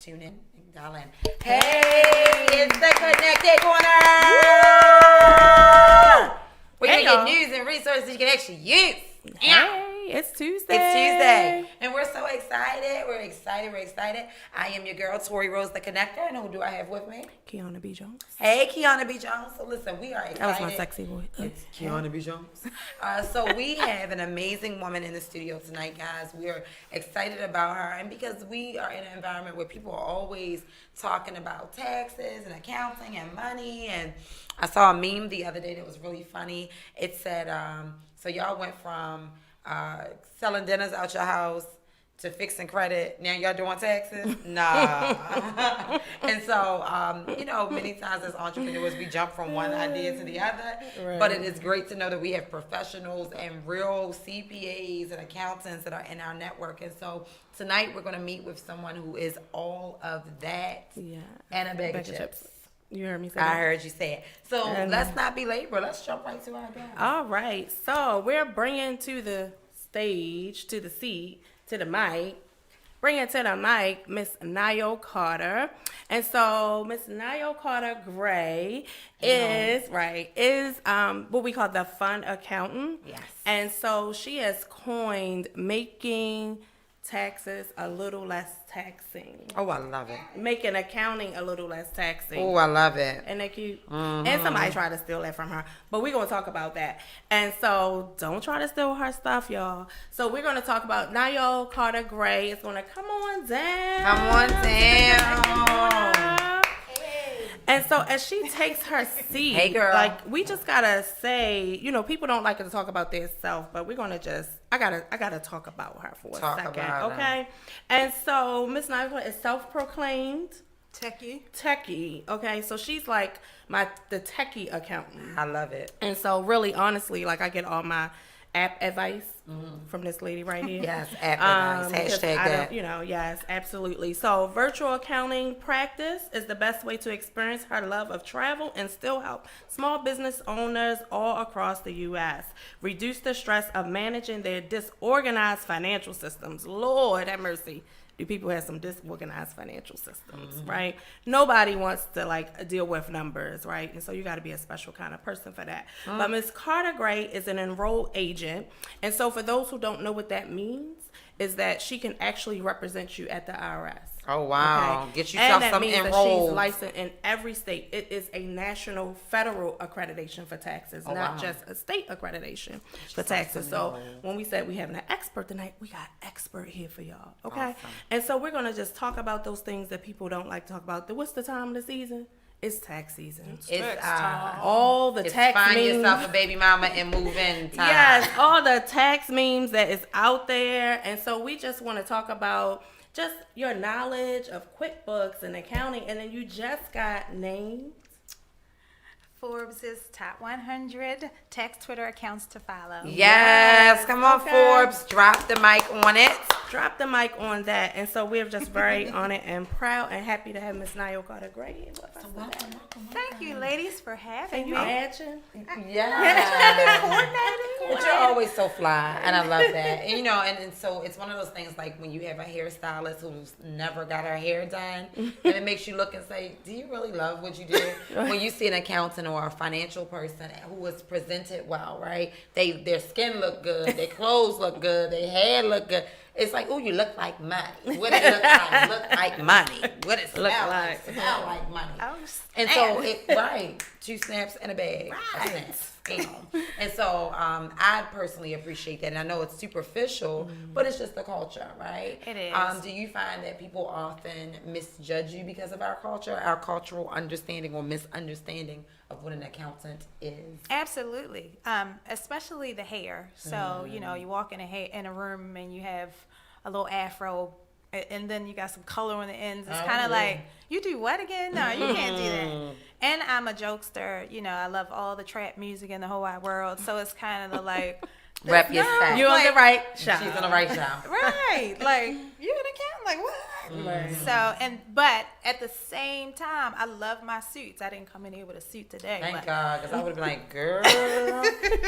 tune in and dial in. Hey, it's the Connected Corner! Where you get news and resources you can actually use. Hey, it's Tuesday. It's Tuesday. And we're so excited. We're excited. I am your girl, Tori Rose, the Connector. And who do I have with me? Kiana B. Jones. Hey, Kiana B. Jones. So listen, we are excited. That was my sexy voice. It's Kiana B. Jones. So we have an amazing woman in the studio tonight, guys. We are excited about her. And because we are in an environment where people are always talking about taxes and accounting and money. And I saw a meme the other day that was really funny. It said, so y'all went from selling dinners out your house to fixing credit. Now y'all doing taxes? Nah. And so, many times as entrepreneurs, we jump from one idea to the other. Right. But it is great to know that we have professionals and real CPAs and accountants that are in our network. And so tonight we're going to meet with someone who is all of that and a bag of chips. You heard me say that? I heard you say it. So let's not belabor. Let's jump right to our guest. All right. So we're bringing to the stage, to the seat, to the mic, bringing to the mic Miss Nayo Carter. And so Miss Nayo Carter Gray is what we call the fund accountant. Yes. And so she has coined making taxes a little less taxing. Oh, I love it. Making accounting a little less taxing. Oh, I love it. And they cute. And somebody tried to steal that from her. But we're going to talk about that. And so don't try to steal her stuff, y'all. So we're going to talk about Nayo Carter Gray. It's going to come on down. Come on down. And so as she takes her seat, hey girl, like we just gotta say, people don't like to talk about their self, but we're gonna I gotta talk about her for a second, okay? Her. And so Miss Nayo is self-proclaimed techie, okay? So she's like the techie accountant. I love it. And so really, honestly, like I get all my app advice from this lady right here. Yes, app advice. Hashtag that. Yes, absolutely. So virtual accounting practice is the best way to experience her love of travel and still help small business owners all across the U.S. reduce the stress of managing their disorganized financial systems. Lord have mercy. Do people have some disorganized financial systems, right? Nobody wants to deal with numbers, right? And so you got to be a special kind of person for that. But Ms. Carter Gray is an enrolled agent. And so for those who don't know what that means, is that she can actually represent you at the IRS. Oh, wow. Okay? Get yourself some enrolled. And that means that she's licensed in every state. It is a national federal accreditation for taxes, not just a state accreditation for taxes. So when we said we having an expert tonight, we got expert here for y'all, okay? Awesome. And so we're going to just talk about those things that people don't like to talk about. What's the time of the season? It's tax season. It's all the tax find memes. yourself a baby mama and move in time. Yes, all the tax memes that is out there. And so we just want to talk about just your knowledge of QuickBooks and accounting. And then you just got named Forbes' top 100 tax Twitter accounts to follow. Yes, come on, okay. Forbes, drop the mic on it. Drop the mic on that. And so we're just very honored and proud and happy to have Miss Nayo Carter Gray. Welcome. Thank you, ladies, for having me. Imagine? Yeah. But you're always so fly, and I love that. And, and so it's one of those things like when you have a hairstylist who's never got her hair done, and it makes you look and say, do you really love what you do? When you see an accountant or a financial person who is presented well, right? Their skin look good, their clothes look good, their hair look good. It's like, oh, you look like money. What it look like? Look like money. What it smell like? Smell like money. Oh, and so, 2 snaps and a bag. Right. And so I personally appreciate that. And I know it's superficial, but it's just the culture, right? It is. Do you find that people often misjudge you because of our culture, our cultural understanding or misunderstanding of what an accountant is? Absolutely. Especially the hair. So, you walk in a room and you have a little afro and then you got some color on the ends. It's kind of like, you do what again? No, you can't do that. And I'm a jokester. I love all the trap music in the whole wide world. So it's kind of like... Rep your style. You're on the right show. She's on the right show. Right. Like, you an accountant? Like, what? Right. So, but at the same time, I love my suits. I didn't come in here with a suit today. Thank but God, because I would have been like, girl,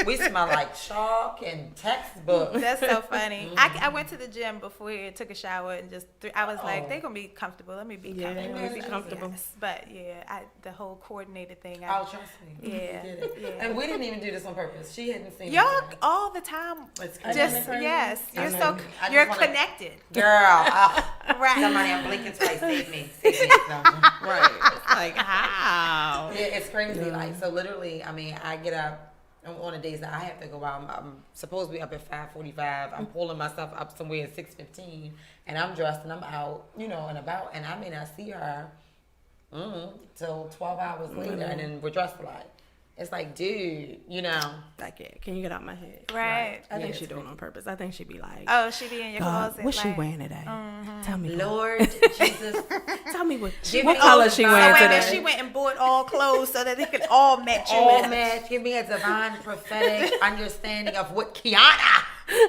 we smell like chalk and textbooks. That's so funny. I went to the gym before and took a shower and I was like, Oh. they're going to be comfortable. Let me be Yeah, comfortable. let me be comfortable. Yes. But yeah, the whole coordinated thing. Oh, trust me. Yeah, We did it. yeah. And we didn't even do this on purpose. She hadn't seen Y'all it. all the time. It's Just, crazy. yes. I You're know. so, I just you're wanna- connected. Girl, Right. somebody I'm blinking twice. Save me. Save me. No. Right. It's like, how? Yeah, it's crazy. Like, so literally, I mean, I get up on the days that I have to go out. I'm supposed to be up at 5:45. I'm pulling myself up somewhere at 6:15, and I'm dressed and I'm out, and about, and I may not see her till 12 hours later, and then we're dressed like. It's like, dude, Like, yeah, can you get out my head? Right. I think Yeah, she doing it on purpose. I think she be like, Oh, she be in your God, closet. what's she like, wearing today? Tell me. Lord Jesus. Tell me what Give what me color all she the So wearing wait a today. minute, she went and bought all clothes so that they could all match you. All match. Give me a divine prophetic understanding of what Kiana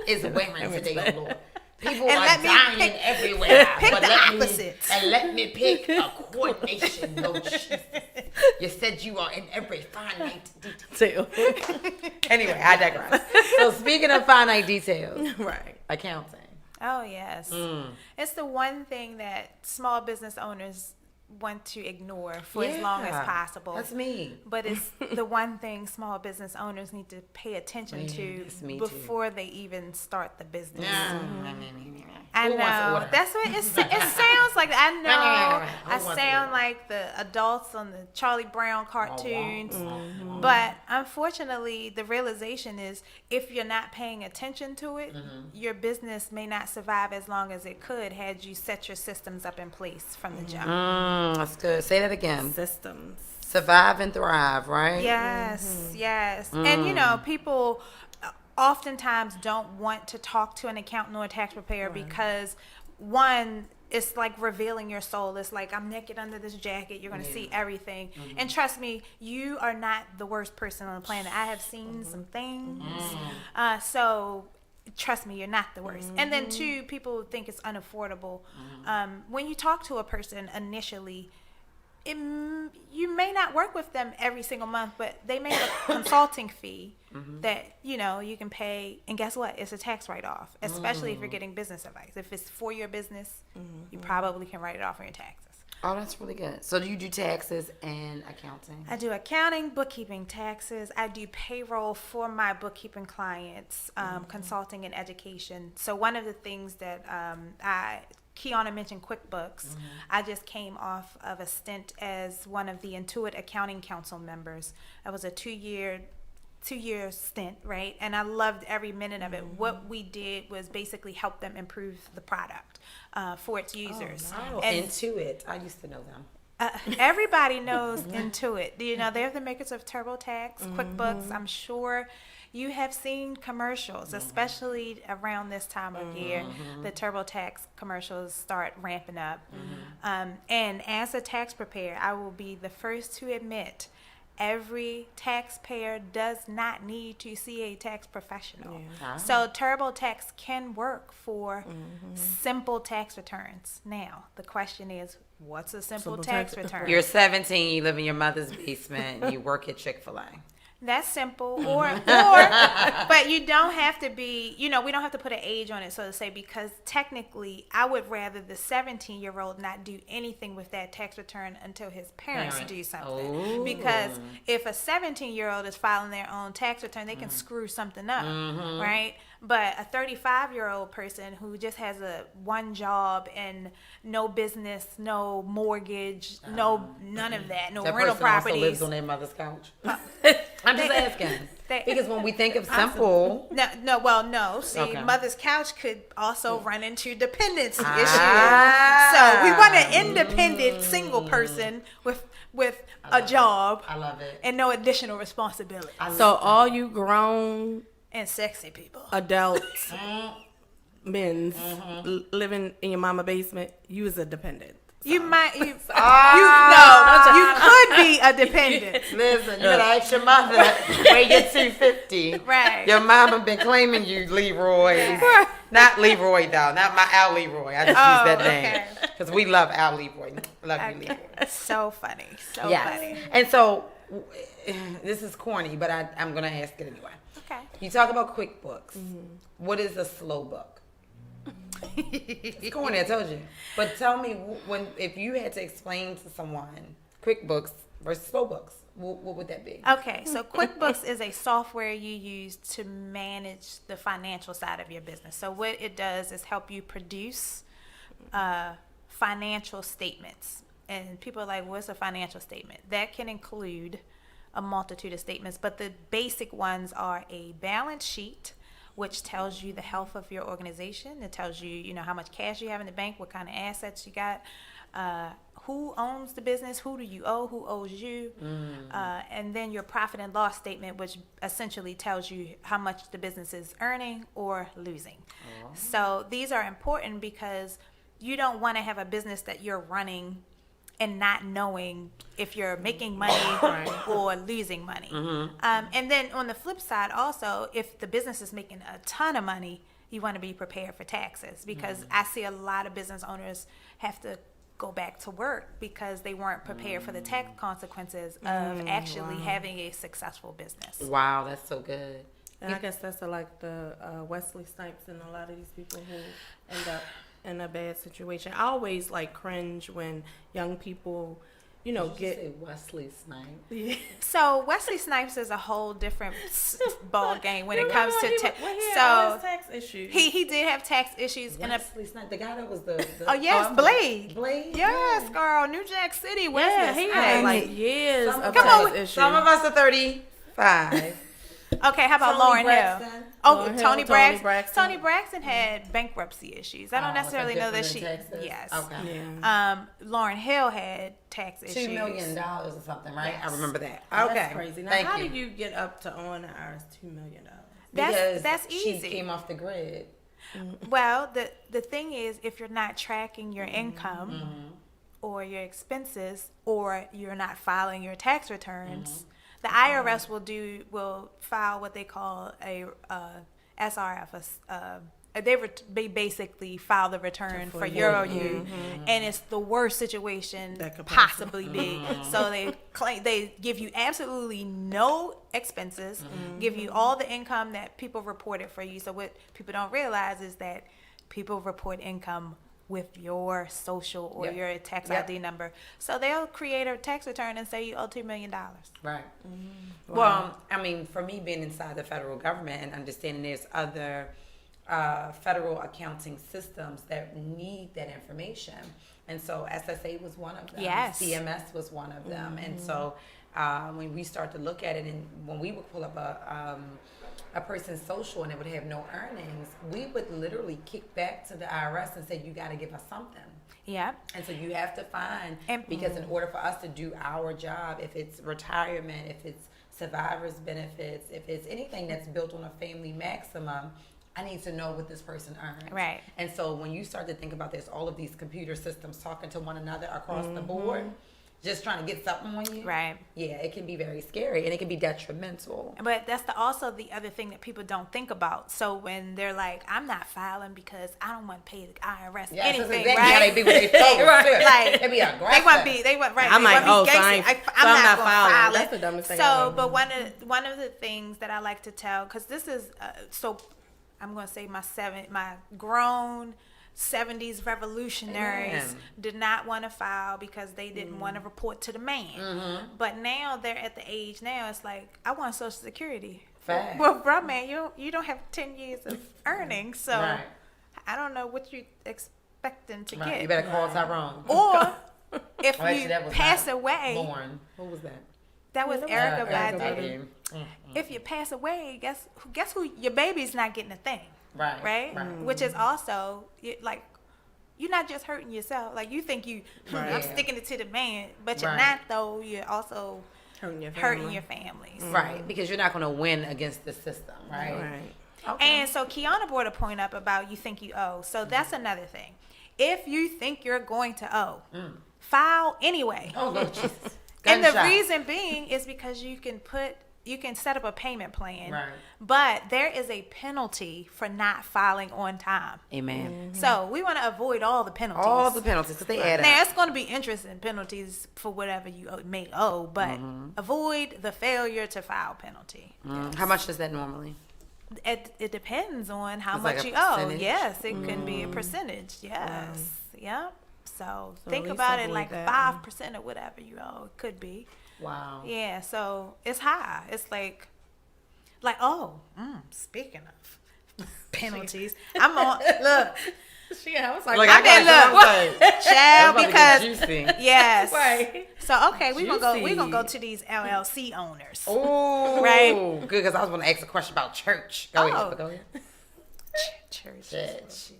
is wearing today, oh Lord. People And are let me dying pick- everywhere. pick but the let opposite. Let me pick a coordination, Lord Jesus. You said you are in every finite detail. Too. Anyway, I digress. So speaking of finite details, Right. accounting. Oh, yes. It's the one thing that small business owners want to ignore for as long as Yeah, possible. That's me. But it's the one thing small business owners need to pay attention to it's me too. before they even start the business. I Who wants to know. order? That's what it sounds like. I know. Who I wants to sound order? like the adults on the Charlie Brown cartoons. Mm-hmm. But unfortunately, the realization is if you're not paying attention to it, your business may not survive as long as it could had you set your systems up in place from the jump. That's good. Say that again. Systems. Survive and thrive, right? Yes, yes. And people oftentimes don't want to talk to an accountant or a tax preparer because one, it's like revealing your soul. It's like, I'm naked under this jacket. You're going to see everything. And trust me, you are not the worst person on the planet. I have seen some things. So trust me, you're not the worst. And then two, people think it's unaffordable. When you talk to a person initially, you may not work with them every single month, but they may have a consulting fee that you can pay, and guess what? It's a tax write-off, especially if you're getting business advice. If it's for your business, you probably can write it off on your taxes. Oh, that's really good. So do you do taxes and accounting? I do accounting, bookkeeping, taxes. I do payroll for my bookkeeping clients, consulting and education. So one of the things that Kiana mentioned QuickBooks. I just came off of a stint as one of the Intuit Accounting Council members. That was a two-year stint, right? And I loved every minute of it. What we did was basically help them improve the product for its users. Oh, And Intuit. I used to know them. everybody knows Intuit. They're the makers of TurboTax, QuickBooks. I'm sure you have seen commercials, especially around this time of year. The TurboTax commercials start ramping up. And as a tax preparer, I will be the first to admit every taxpayer does not need to see a tax professional. So TurboTax can work for simple tax returns. Now, the question is, what's a simple tax return? You're 17, you live in your mother's basement, and you work at Chick-fil-A. That's simple. But you don't have to be, we don't have to put an age on it, so to say, because technically I would rather the 17-year-old not do anything with that tax return until his parents do something. Ooh. Because if a 17-year-old is filing their own tax return, they can screw something up, right? But a 35-year-old person who just has one job and no business, no mortgage, none of that, no That rental person also properties. lives on their mother's couch. I'm just asking. Because when we think of simple... No. See, Okay. mother's couch could also run into dependency Ah. issues. So we want an independent single person with a job I love it. and no additional responsibility. So all you grown And sexy people. adults, men's living in your mama basement, you is a dependent. You might you Ah. you could be a dependent. Listen, you gotta ask your mother where your 250. Right. Your mama been claiming you, Leroy. Not Leroy though, not our Leroy. I just used that name. Okay. Because we love our Leroy. Love you, Leroy. So funny. So Yes. funny. And so, this is corny, but I'm going to ask it anyway. Okay. You talk about QuickBooks. What is a slow book? It's corny, I told you. But tell me, if you had to explain to someone QuickBooks versus slow books, what would that be? Okay, so QuickBooks is a software you use to manage the financial side of your business. So what it does is help you produce financial statements. And people are like, what's a financial statement? That can include a multitude of statements, but the basic ones are a balance sheet, which tells you the health of your organization. It tells you, how much cash you have in the bank, what kind of assets you got, who owns the business, who do you owe, who owes you, and then your profit and loss statement, which essentially tells you how much the business is earning or losing. So these are important because you don't want to have a business that you're running and not knowing if you're making money or losing money. And then on the flip side also, if the business is making a ton of money, you want to be prepared for taxes, because I see a lot of business owners have to go back to work because they weren't prepared for the tax consequences of actually having a successful business. Wow, that's so good. And I guess that's like the Wesley Snipes and a lot of these people who end up in a bad situation. I always cringe when young people, Did you say Wesley Snipes? So Wesley Snipes is a whole different ball game when it comes to tax. Tax issues. He did have tax issues Wesley Snipes, the guy that was the Oh yes, Blade. Blade. Yes, girl, New Jack City. Wesley Yeah, he had Snipes. years of Come tax on, issues. Some of us are 35. Okay, how about Tony Lauren Braxton. Hill? Oh, Lauren Hill, Tony Tony Braxton. Braxton. Tony Braxton had bankruptcy issues. I don't necessarily know that she. Texas? Yes. Okay. Yeah. Lauren Hill had tax issues. $2 million or something, right? Yes. I remember that. That's Okay, crazy. Now, Thank how you. do you get up to owing the IRS $2 million? Because That's she easy. came off the grid. Well, the thing is, if you're not tracking your income or your expenses, or you're not filing your tax returns, the IRS will file what they call a SRF. They basically file the return for you, and it's the worst situation That could possibly be. So they give you absolutely no expenses, give you all the income that people reported for you. So what people don't realize is that people report income with your social or Yep. your tax Yep. ID number. So they'll create a tax return and say you owe $2 million. Right. Well, I mean, for me being inside the federal government and understanding there's other federal accounting systems that need that information. And so SSA was one of them. Yes. CMS was one of them. And so when we start to look at it, and when we would pull up a person's social and it would have no earnings, we would literally kick back to the IRS and say, you got to give us something. Yeah. And so you have to find, And- because in order for us to do our job, if it's retirement, if it's survivor's benefits, if it's anything that's built on a family maximum, I need to know what this person earns. Right. And so when you start to think about this, all of these computer systems talking to one another across the board, just trying to get something on you. Right. Yeah, it can be very scary and it can be detrimental. But that's also the other thing that people don't think about. So when they're like, I'm not filing because I don't want to pay the IRS Yes, anything, that's exactly right? how they be with their folks. Like, They be aggressive. right. I'm they like, want to be oh, so gangster. I'm not gonna filing. file That's it. the dumbest thing So, ever. but one of the things that I like to tell, because this is so, I'm going to say my grown 70s revolutionaries Amen. did not want to file because they didn't want to report to the man. But now they're at the age now, it's like, I want Social Security. Fact. Well, bro, man, you don't have 10 years of earnings, so Right. I don't know what you expecting to Right. get. You better call Tyrone. Or if Well, actually, you that was pass not away, Lauren. Who was that? that was Erica Erica Badu. Badu. If you pass away, guess who? Your baby's not getting a thing, Right. right? Which is also like, you're not just hurting yourself. Like, you think I'm Right. sticking it to the man, but you're Right. not, though. You're also Hurting your family. hurting your families. Right. Because you're not going to win against the system, right? Right. Okay. And so Kiana brought a point up about you think you owe. So that's another thing. If you think you're going to owe, file anyway. Oh, Lord Jesus. And the Gunshot. reason being is because you can put you can set up a payment plan, Right. but there is a penalty for not filing on time. Amen. So we want to avoid all the penalties. All the penalties, because they add Now up. it's going to be interest and penalties for whatever you may owe, but avoid the failure to file penalty. How much is that normally? It depends on how It's like much a you owe. percentage? Yes, it can be a percentage. Yes, yep. So at think least about it avoid like that. 5% of whatever you owe. It could be. Wow. Yeah, so it's high. It's like speaking of penalties, I'm on look, I was like, Like, I mean, look. child, Because because yes. Right. So okay, we're gonna Juicy. go to these LLC owners. Oh, Right. Good, because I was going to ask a question about church. Go Oh. ahead. Go ahead. Churches.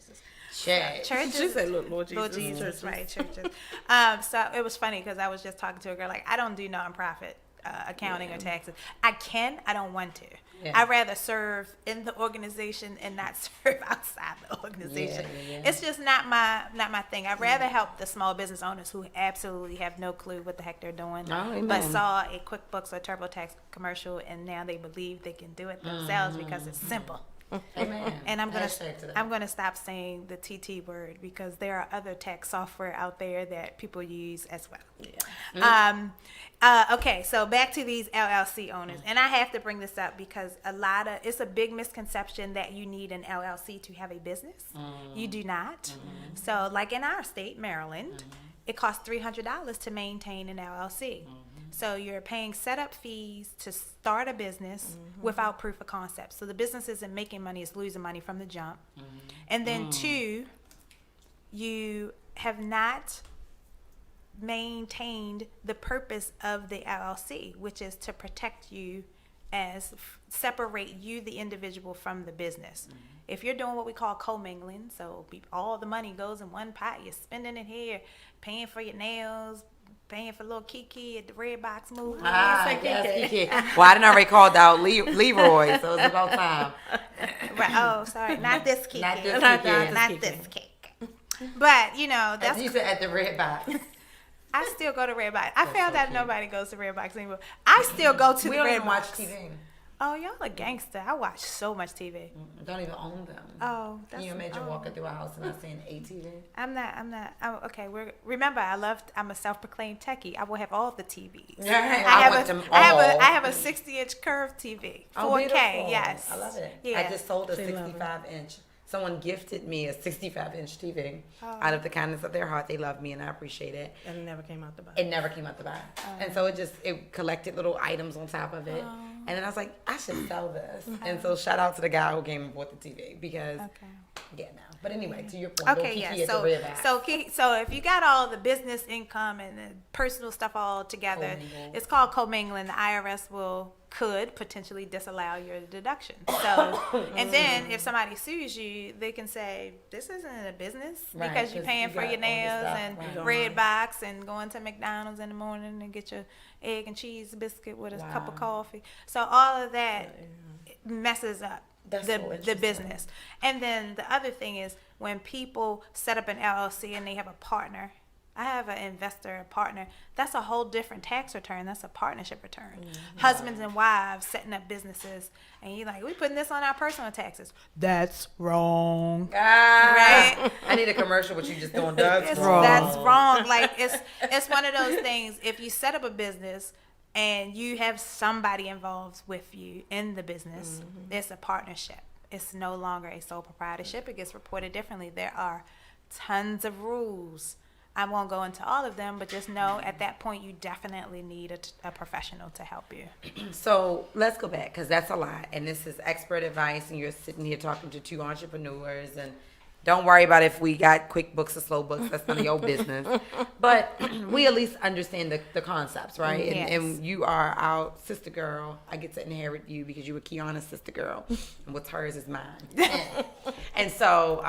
Church. Churches. She said, "Look, Lord Jesus." Lord Jesus, churches. right, churches. So it was funny because I was just talking to a girl, like, I don't do nonprofit accounting or taxes. I don't want to. Yeah. I'd rather serve in the organization and not serve outside the organization. Yeah. It's just not my thing. I'd rather help the small business owners who absolutely have no clue what the heck they're doing, Oh, amen. but saw a QuickBooks or TurboTax commercial and now they believe they can do it themselves because it's simple. Amen. And I'm Hashtag to that. gonna stop saying the TT word because there are other tax software out there that people use as well. Yeah. Okay, so back to these LLC owners, and I have to bring this up because it's a big misconception that you need an LLC to have a business. You do not. So, like in our state, Maryland, it costs $300 to maintain an LLC. So you're paying setup fees to start a business without proof of concept. So the business isn't making money; it's losing money from the jump. And then two, you have not maintained the purpose of the LLC, which is to protect you separate you, the individual, from the business. If you're doing what we call commingling, so all the money goes in one pot, you're spending it here, paying for your nails, paying for little Kiki at the Red Box movie. Yes, Kiki. Well, I didn't already called out Leroy, so it's about time. Right. Oh, sorry, not this Kiki. Not this Not Kiki. this cake. But that's As you said, at the Red Box. I still go to Red Box. I found out nobody goes to Red Box anymore. I still go to We the don't Red even watch Box. TV. Oh, y'all a gangster. I watch so much TV. Don't even own them. Oh, Can you imagine walking through a house and not seeing ATV? I'm not. Okay, remember, I'm a self-proclaimed techie. I will have all the TVs. Yeah, I want them have all. I have a 60-inch curved TV, 4K. Oh, beautiful. Yes, I love it. Yeah. I just sold a She love it. 65-inch. Someone gifted me a 65-inch TV Oh. out of the kindness of their heart. They love me, and I appreciate it. And it never came out the box. It never came out the box. And so it collected little items on top of it. And then I was like, I should sell this. And so shout out to the guy who came and bought the TV because, yeah, now. But anyway, to your point, Okay, don't yeah. Kiki at the Red Box. So if you got all the business income and the personal stuff all together, Commingle. it's called commingling. The IRS could potentially disallow your deduction. So, and then if somebody sues you, they can say this isn't a business Right, because you're 'cause paying you for got your all this nails stuff, and right. Red Box and going to McDonald's in the morning and get your egg and cheese biscuit with a cup of Wow. coffee. So all of that messes up That's so the interesting. business. And then the other thing is when people set up an LLC and they have a partner. I have an investor, a partner. That's a whole different tax return. That's a partnership return. Husbands and wives setting up businesses, and you're like, we putting this on our personal taxes. That's wrong. Right? I need a commercial with you just doing that's It's, wrong. That's wrong. Like it's one of those things. If you set up a business and you have somebody involved with you in the business, it's a partnership. It's no longer a sole proprietorship. It gets reported differently. There are tons of rules. I won't go into all of them, but just know at that point you definitely need a professional to help you. So let's go back because that's a lot. And this is expert advice, and you're sitting here talking to two entrepreneurs. And don't worry about if we got quick books or slow books. That's none of your business. But we at least understand the concepts, right? And, Yes. and you are our sister girl. I get to inherit you because you were Kiana's sister girl. And what's hers is mine. And so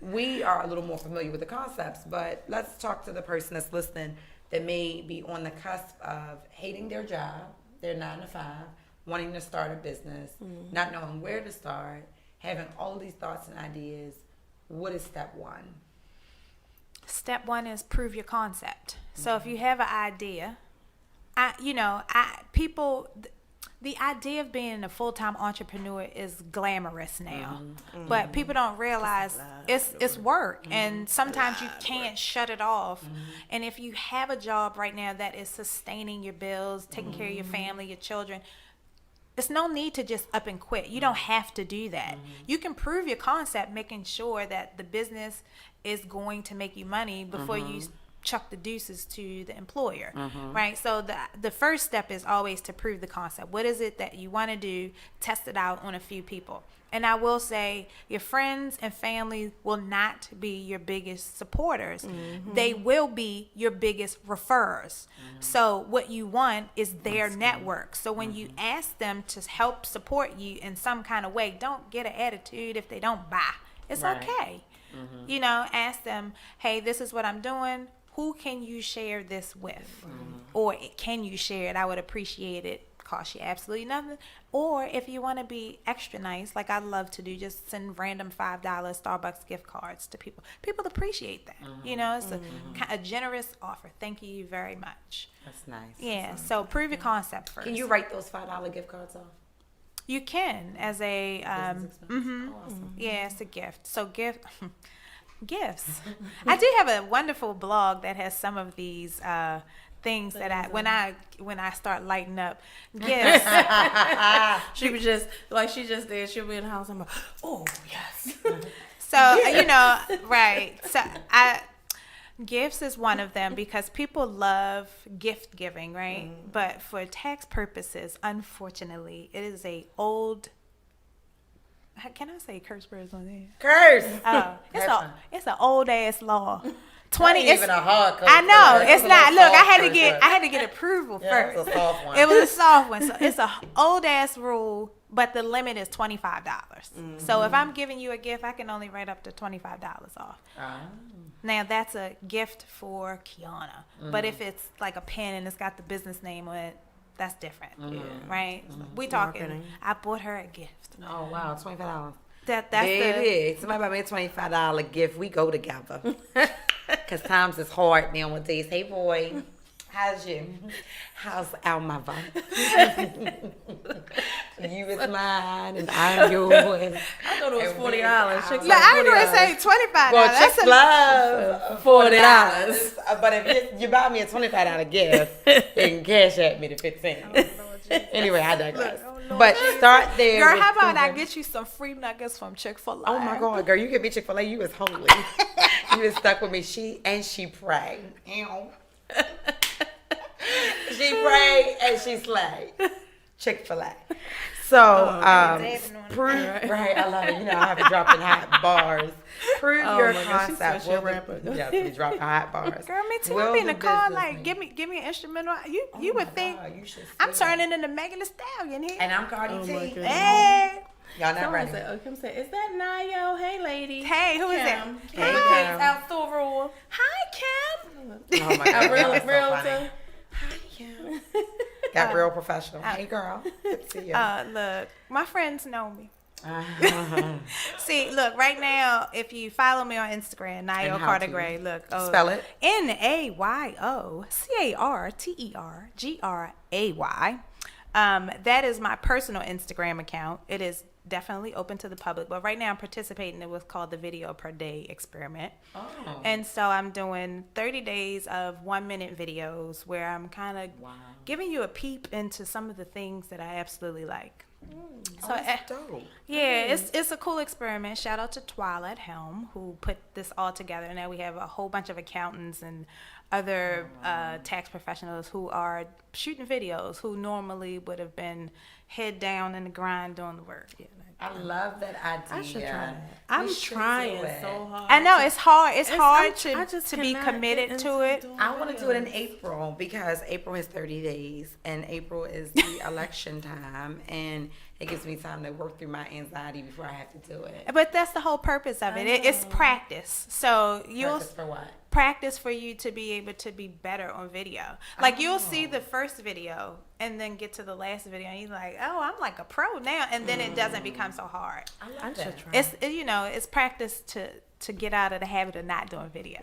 we are a little more familiar with the concepts. But let's talk to the person that's listening that may be on the cusp of hating their job, their 9 to 5, wanting to start a business, not knowing where to start, having all these thoughts and ideas. What is step one? Step one is prove your concept. So if you have an idea, the idea of being a full-time entrepreneur is glamorous now, but people don't realize it's work, and sometimes you can't shut it off. And if you have a job right now that is sustaining your bills, taking care of your family, your children, it's no need to just up and quit. You don't have to do that. You can prove your concept, making sure that the business is going to make you money before you chuck the deuces to the employer, right? So the first step is always to prove the concept. What is it that you want to do? Test it out on a few people. And I will say, your friends and family will not be your biggest supporters. They will be your biggest referrers. So what you want is their network. So when you ask them to help support you in some kind of way, don't get an attitude if they don't buy. It's okay. You know, ask them, hey, this is what I'm doing. Who can you share this with? Or can you share it? I would appreciate it. Cost you absolutely nothing. Or if you want to be extra nice, like I love to do, just send random $5 Starbucks gift cards to people. People appreciate that. You know, it's a generous offer. Thank you very much. That's nice. Yeah, so prove your concept first. Can you write those $5 gift cards off? You can, as a Awesome. yeah, it's a gift. So gifts. I do have a wonderful blog that has some of these things that when I start lighting up gifts. She was just like she just did. She'll be in the house and I'm like, oh yes. So you know, right? So gifts is one of them because people love gift giving, right? But for tax purposes, unfortunately, it is a old. Can I say curse words on there? Curse. Oh, it's an old ass law. 20. It's even a hard curse. I know word. it's a not. little Look, soft I curse had to get approval Yeah, first. it's a soft one. It was a soft one, so it's a old ass rule. But the limit is $25. So if I'm giving you a gift, I can only write up to $25 off. Now that's a gift for Kiana. But if it's like a pen and it's got the business name on it, that's different, right? We talking. Marketing. I bought her a gift. Oh wow, $25. That's Baby, somebody buy me a $25 gift. We go together. Cause times is hard nowadays. Hey boy, how's you? How's our mother? You is mine and I'm yours. I thought it was $40. No, I was gonna say $25. Well, That's Chick love $40. But if you buy me a $25 gift, you can cash at me the 15. Anyway, I digress. But start there. Girl, with how about I proving- get you some free nuggets from Chick-fil-A? Oh my God, girl, you get me Chick-fil-A, you is holy. You is stuck with me. She prayed. She prayed and she slayed. Chick-fil-A. So, prove, right, I love it. You know, I have it dropping hot bars. Prove your my God, she's concept. such a rapper. Yeah, be dropping hot bars. Girl, me too. Will I be in the the car business like, make- give me an instrumental. You Oh would my think God, you should I'm sing. turning into Megan Thee Stallion here. And I'm Cardi Oh my T. goodness. Hey, Y'all not Someone ready. said, Kim said, is that Nayo? Hey, lady. hey, who is that? Kim. Hey, Kim. Kim. Out store rule. Hi, Kim. Oh my God, A real, that was so real funny. Got real professional. Hey girl, good to see you. Look, my friends know me. Uh-huh. See, look, right now, if you follow me on Instagram, Nayo And how Carter to Gray, look. spell it. NayoCarterGray. That is my personal Instagram account. It is definitely open to the public, but right now I'm participating in what's called the video per day experiment. Oh. And so I'm doing 30 days of 1-minute videos where I'm kind of giving you a peep into some of the things that I absolutely like. So that's dope. yeah, it's a cool experiment. Shout out to Twyla at Helm who put this all together. Now we have a whole bunch of accountants and other tax professionals who are shooting videos who normally would have been head down in the grind doing the work. Yeah, I love that idea. I should try that. We I'm should trying do it. so hard. I know it's hard. It's hard I just to be cannot committed get to into it. doing I want to do it in videos. April because April is 30 days and April is the election time and it gives me time to work through my anxiety before I have to do it. But that's the whole purpose of it. It's practice. So you'll Practice for what? practice for you to be able to be better on video. Like you'll see the first video and then get to the last video and you're like, oh, I'm like a pro now, and then it doesn't become so hard. I like that. It's practice to get out of the habit of not doing video.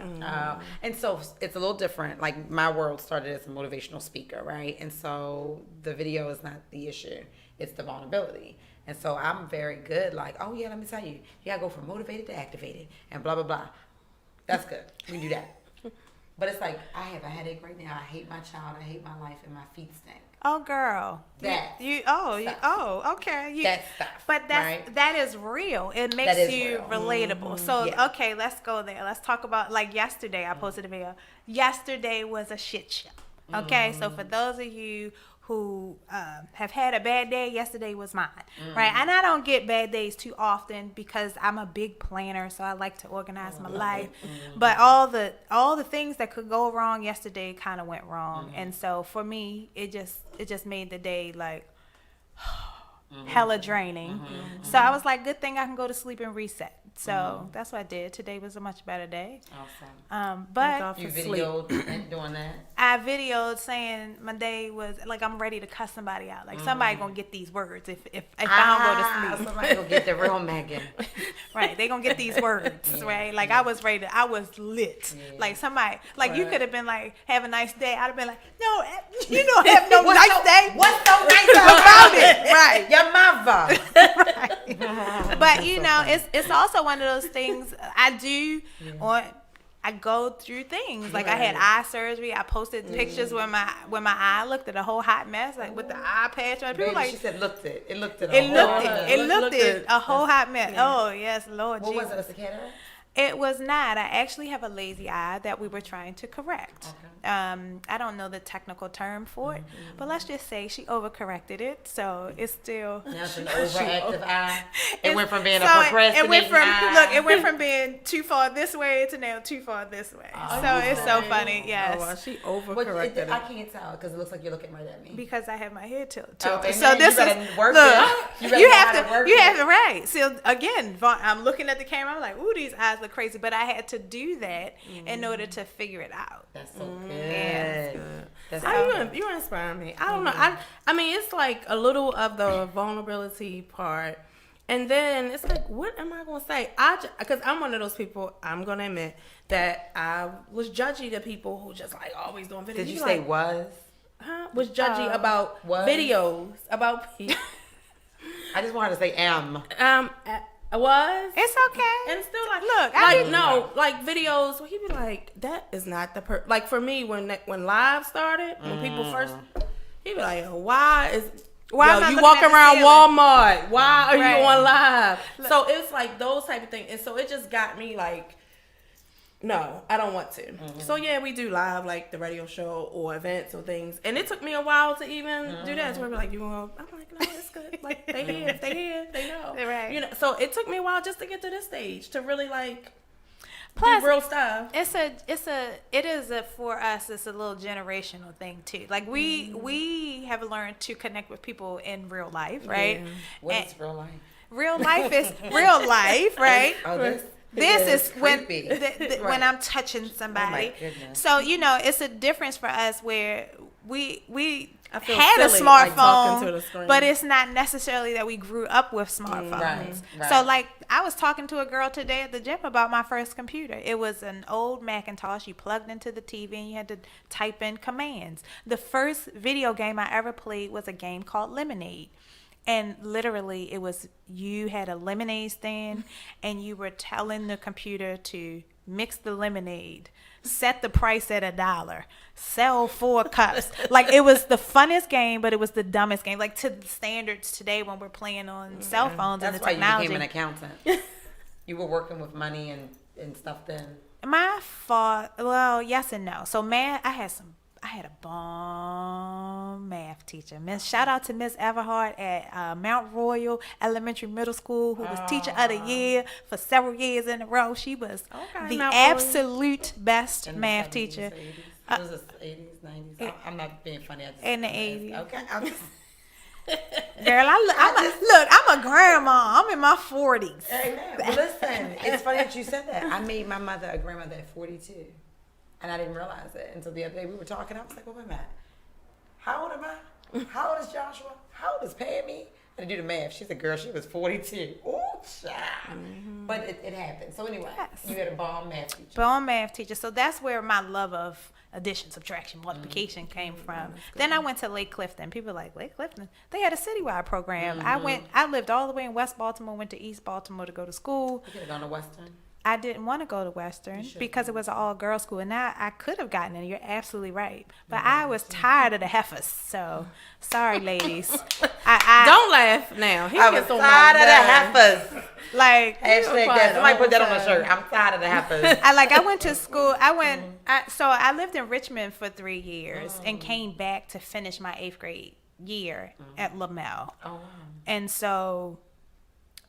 And so it's a little different. Like my world started as a motivational speaker, right? And so the video is not the issue. It's the vulnerability. And so I'm very good. Like, oh yeah, let me tell you, you gotta go from motivated to activated and blah, blah, blah. That's good. We can do that. But it's like, I have a headache right now. I hate my child. I hate my life, and my feet stink. Oh, girl. That Okay. That stuff. But that is real. It makes you relatable. So, okay, let's go there. Let's talk about, like, yesterday. I posted a video. Yesterday was a shit show. Okay, so for those of you who have had a bad day, yesterday was mine, right? And I don't get bad days too often because I'm a big planner, so I like to organize my life. But all the things that could go wrong yesterday kind of went wrong, and so for me, it just made the day like hella draining. So I was like, good thing I can go to sleep and reset. So that's what I did. Today was a much better day. Awesome. But You videoed doing that? I videoed saying my day was like I'm ready to cuss somebody out. Like somebody gonna get these words if I don't go to sleep. Somebody gonna get the real Megan. Right, they gonna get these words, right? Like I was ready I was lit. Like somebody, like you could have been like, have a nice day. I'd have been like, no, you don't have no nice day. What's so nice about it? Right, your mother. Right. But you know, it's also one of those things I do I go through things. Like I had eye surgery. I posted pictures when my eye looked at a whole hot mess, like with the eye patch on. People like, she said looked at a whole hot mess. Oh yes, Lord what Jesus. was it, a cicada? It was not. I actually have a lazy eye that we were trying to correct. Okay. I don't know the technical term for it, but let's just say she overcorrected it, so it's still. Now it's an overactive eye. It went from being a so procrastinating eye. it went from being too far this way to now too far this way. So it's so funny. Yes. Oh, well, she But overcorrected it. I can't tell because it looks like you're looking right at me. Because I have my head tilted. Okay, So this is you have to right. So again, I'm looking at the camera. I'm like, ooh, these eyes look crazy. But I had to do that in order to figure it out. That's so good. Yeah. That's You inspire me. I don't know. I mean, it's like a little of the vulnerability part, and then it's like, what am I gonna say? Because I'm one of those people. I'm gonna admit that I was judgy to people who just like always doing videos. Did you say was? Was judgy about was? Videos about people. I just wanted to say am. I was. It's okay. And still like, look, like videos where he'd be like, that is not the like for me when live started, when people first, he'd be like, why am I you walk around Walmart? Why are you on live? Look. So it's like those type of things. And so it just got me like, no, I don't want to. So yeah, we do live like the radio show or events or things. And it took me a while to even do that. So we're like, you want? I'm like, no, it's good. Like they here, they know. Right. You know. So it took me a while just to get to this stage to really like Plus, do real stuff. For us, it's a little generational thing too. Like we have learned to connect with people in real life, right? Yeah. What is real life? Real life is real life, right? This is when right. when I'm touching somebody. Oh my goodness. So you know, it's a difference for us where we had a silly, like, talking smartphone, to the screen. but it's not necessarily that we grew up with smartphones. Right. So like I was talking to a girl today at the gym about my first computer. It was an old Macintosh. You plugged into the TV and you had to type in commands. The first video game I ever played was a game called Lemonade. And literally, it was you had a lemonade stand and you were telling the computer to mix the lemonade, set the price at $1, sell 4 cups. Like, it was the funnest game, but it was the dumbest game. Like, to the standards today when we're playing on cell phones and the technology. That's why you became an accountant. You were working with money and stuff then. My fault. Well, yes and no. So, I had a bomb math teacher. Shout out to Miss Everhart at Mount Royal Elementary Middle School, who was teacher of the year for several years in a row. She was the absolute best math teacher. 80s? Was it 80s, 90s? I'm not being funny. In the 80s. Okay. I'm just... Girl, I'm a grandma. I'm in my 40s. Amen. Well, listen, it's funny that you said that. I made my mother a grandmother at 42. And I didn't realize it until the other day we were talking. I was like, well, wait a minute. How old am I? How old is Joshua? How old is Pammy? And to do the math, she's a girl. She was 42. Ooh, child. But it happened. So anyway, Yes. you had a bomb math teacher. Bomb math teacher. So that's where my love of addition, subtraction, multiplication came from. Then I went to Lake Clifton. People are like, Lake Clifton? They had a citywide program. I lived all the way in West Baltimore, went to East Baltimore to go to school. You could have gone to Western. I didn't want to go to Western because it was an all-girls school, and now I could have gotten in. You're absolutely right, but I was tired of the heifers. So, sorry, ladies. I Don't laugh now. He I was gets on tired my of the nerves. heifers. like. Hashtag fine that. Somebody all put that the on my time. shirt. I'm tired of the heifers. I went to school. So I lived in Richmond for 3 years and came back to finish my 8th grade year at Lamel. Oh, wow. And so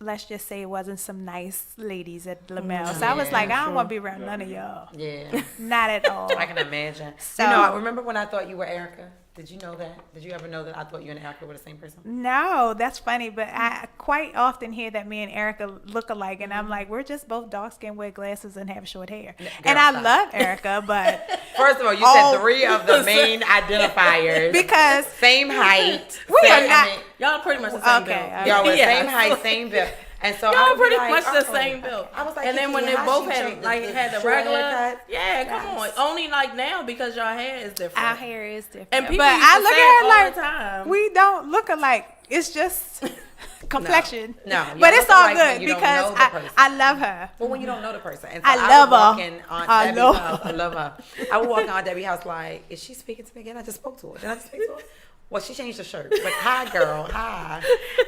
let's just say it wasn't some nice ladies at Lamel. So I was like, I don't want to be around none of y'all. Yeah. Not at all. I can imagine. So- you know, I remember when I thought you were Erica? Did you know that? Did you ever know that I thought you and Erica were the same person? No, that's funny, but I quite often hear that me and Erica look alike, and I'm like, we're just both dark skinned, wear glasses, and have short hair. And I stop. love Erica, but First of all, you said 3 of the main identifiers. because Same height. We are same, not- I mean, Y'all pretty much the same Okay, build. okay. y'all were Yeah. same height, same build. And so I Y'all would be pretty like, much the uh-oh. same build. I was like, and then when Kiki, they how both she had changed had the short regular, haircut? yeah, come on. Yes. Only like now because your hair is different. our hair is different. And people but used to I look say at it her all like the time. we don't look alike. It's just complexion. No, y'all but it's look all alike when good you don't because know the person. I love her. Well, when you don't know the person. And so I I love would her. walk in Aunt I Debbie's love house. I love her. I would walk in Aunt Debbie's house like, is she speaking to me again? I just spoke to her. Did I just speak to her? Well, she changed the shirt. But hi, girl. Hi.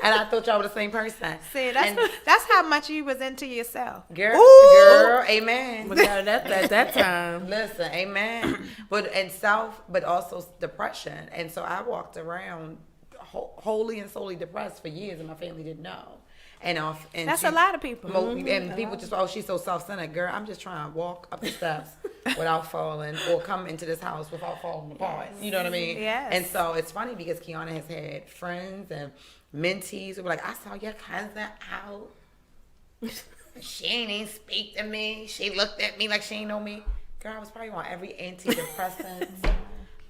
And I thought y'all were the same person. See, And that's how much you was into yourself. girl, Ooh. girl, amen. But yeah, that's at that time. Listen, amen. But also depression. And so I walked around wholly and solely depressed for years, and my family didn't know. And That's a lot of people. And people just, oh, she's so self-centered. Girl, I'm just trying to walk up the steps without falling, or come into this house without falling apart. You know what I mean? Yes. And so it's funny because Kiana has had friends and mentees who were like, I saw your cousin out. She ain't even speak to me. She looked at me like she ain't know me. Girl, I was probably on every antidepressant.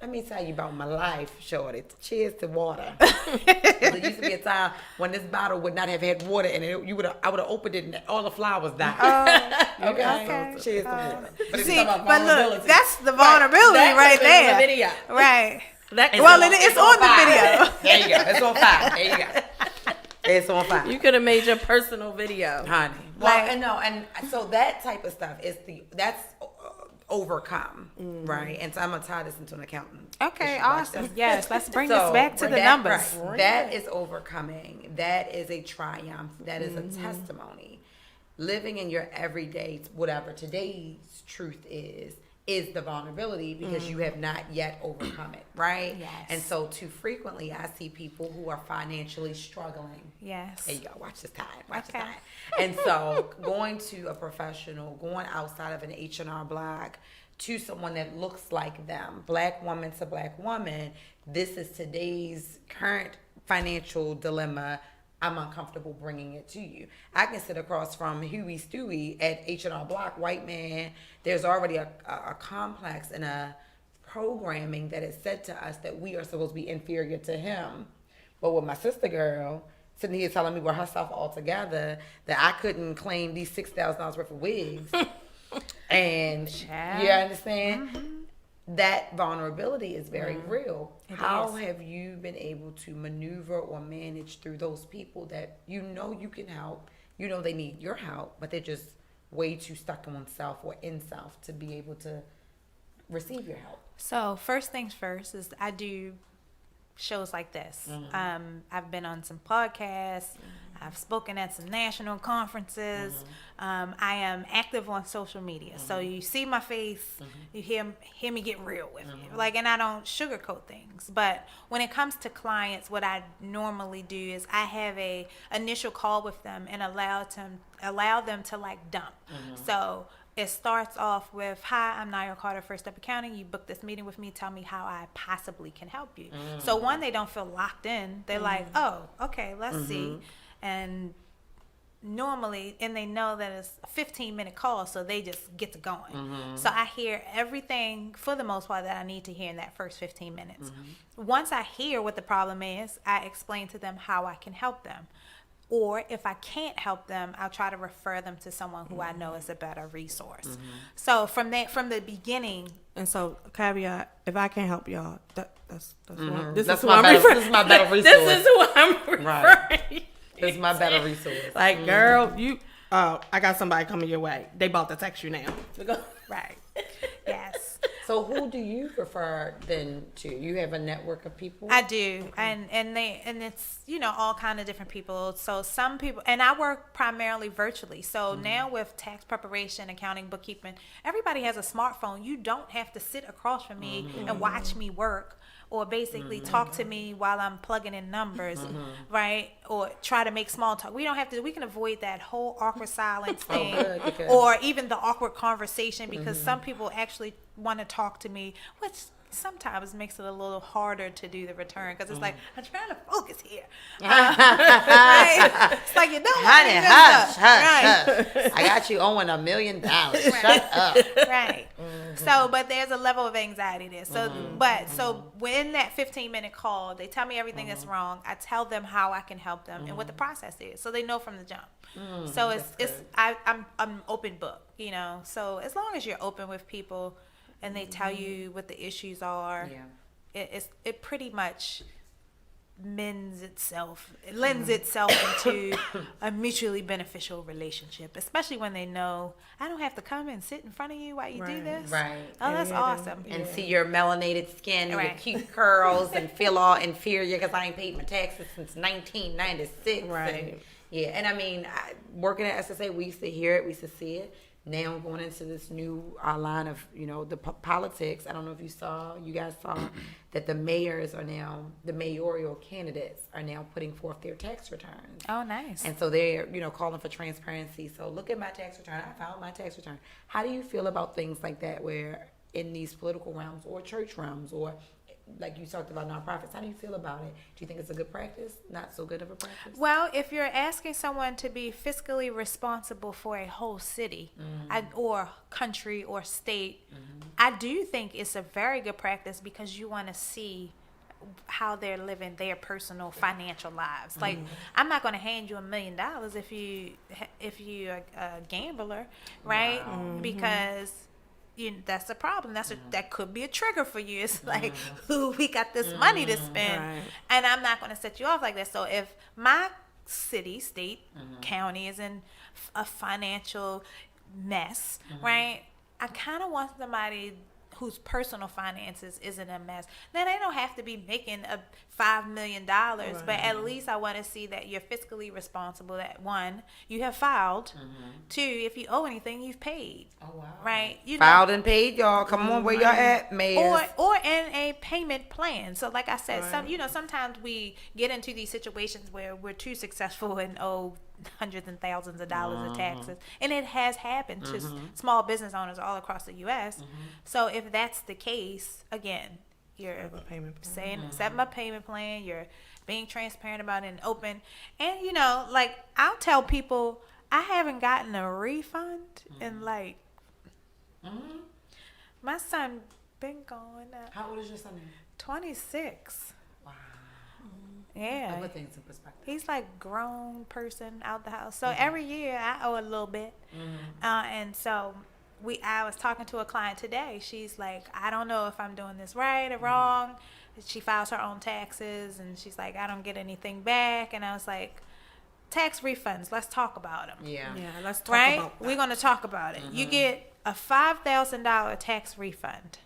Let me tell you about my life, shorty. Cheers to water. There used to be a time when this bottle would not have had water in it. I would have opened it and all the flowers died. Okay? Cheers to water. But if See, you talk about but look, vulnerability- that's the vulnerability That right could've been in there. the video. Right. That Well, it's on the fire. video. There you go. It's on fire. There you go. It's on fire. You could have made your personal video. Honey. Well, and so that type of stuff that's overcome, right? And so I'm gonna tie this into an accountant. Okay, You should watch awesome. this. Yes, let's bring So, this back to the that- numbers. right. That is overcoming. That is a triumph. That is a testimony. Living in your everyday, whatever today's truth is the vulnerability because you have not yet overcome it, right? Yes. And so too frequently I see people who are financially struggling. Yes. There you go. Watch this time. Watch Okay. this time. And so going to a professional, going outside of an H&R Block to someone that looks like them, black woman to black woman, this is today's current financial dilemma. I'm uncomfortable bringing it to you. I can sit across from Huey Stewie at H&R Block, white man. There's already a complex and a programming that has said to us that we are supposed to be inferior to him. But with my sister girl sitting here telling me with herself all together that I couldn't claim these $6,000 worth of wigs. And Child. you understand? That vulnerability is very real. How have you been able to maneuver or manage through those people that you know you can help, you know they need your help, but they're just way too stuck on self or in self to be able to receive your help? So first things first is I do shows like this. I've been on some podcasts. I've spoken at some national conferences. I am active on social media. So you see my face, you hear me get real with you. Like, and I don't sugarcoat things. But when it comes to clients, what I normally do is I have a initial call with them and allow them to like dump. So it starts off with, hi, I'm Nayo Carter, First Step Accounting. You booked this meeting with me. Tell me how I possibly can help you. So one, they don't feel locked in. They're like, oh, okay, let's see. And normally, and they know that it's a 15-minute call, so they just get to going. So I hear everything for the most part that I need to hear in that first 15 minutes. Once I hear what the problem is, I explain to them how I can help them. Or if I can't help them, I'll try to refer them to someone who I know is a better resource. So from the beginning. And so, caveat, if I can't help y'all, that's This is my better resource. This is who I'm referring. Right. This is my better resource. Like, girl, I got somebody coming your way. They about to text you now. Right. Yes. So who do you prefer then to? You have a network of people? I do. And it's, all kind of different people. So some people, and I work primarily virtually. So now with tax preparation, accounting, bookkeeping, everybody has a smartphone. You don't have to sit across from me and watch me work, or basically talk to me while I'm plugging in numbers, right? Or try to make small talk. We don't have to. We can avoid that whole awkward silence thing, or even the awkward conversation, because some people actually want to talk to me, which sometimes makes it a little harder to do the return, because it's like, I'm trying to focus here. Right? It's like, Honey, hush. I got you owing $1 million. Shut up. Right. So, but there's a level of anxiety there. So, so when that 15-minute call, they tell me everything that's wrong. I tell them how I can help them and what the process is, so they know from the jump. So I'm open book, So as long as you're open with people and they tell you what the issues are, it pretty much lends itself into a mutually beneficial relationship, especially when they know I don't have to come and sit in front of you while you do this. Right. Oh, that's awesome. And see your melanated skin, your cute curls, and feel all inferior because I ain't paid my taxes since 1996. Right. And I mean, working at SSA, we used to hear it, we used to see it. Now going into this new line of, the politics, I don't know if you guys saw that the mayoral candidates are now putting forth their tax returns. Oh, nice. And so they're, calling for transparency. So look at my tax return. I filed my tax return. How do you feel about things like that, where in these political realms or church realms, or like you talked about nonprofits, how do you feel about it? Do you think it's a good practice? Not so good of a practice? Well, if you're asking someone to be fiscally responsible for a whole city or country or state, I do think it's a very good practice, because you want to see how they're living their personal financial lives. Like, I'm not going to hand you $1 million if you're a gambler, right? Because that's the problem. That could be a trigger for you. It's like, we got this money to spend, and I'm not going to set you off like that. So if my city, state, county is in a financial mess, right? I kind of want somebody whose personal finances isn't a mess. Now, they don't have to be making $5 million, but at least I want to see that you're fiscally responsible. That one, you have filed. Two, if you owe anything, you've paid. Oh, wow. Right? Filed and paid, y'all. Come on, where y'all at, mayors? Or in a payment plan. So like I said, sometimes we get into these situations where we're too successful and owe hundreds and thousands of dollars of taxes, and it has happened to small business owners all across the U.S. So if that's the case, again, you're saying set my payment plan, you're being transparent about it and open, and like, I'll tell people I haven't gotten a refund in like my son been going up. How old is your son? 26. Wow. Yeah. I put things in perspective. He's like grown person out the house. So every year I owe a little bit. And so I was talking to a client today. She's like, I don't know if I'm doing this right or wrong. She files her own taxes, and she's like, I don't get anything back. And I was like, tax refunds, let's talk about them. Yeah, let's talk about that. We're going to talk about it. You get a $5,000 tax refund.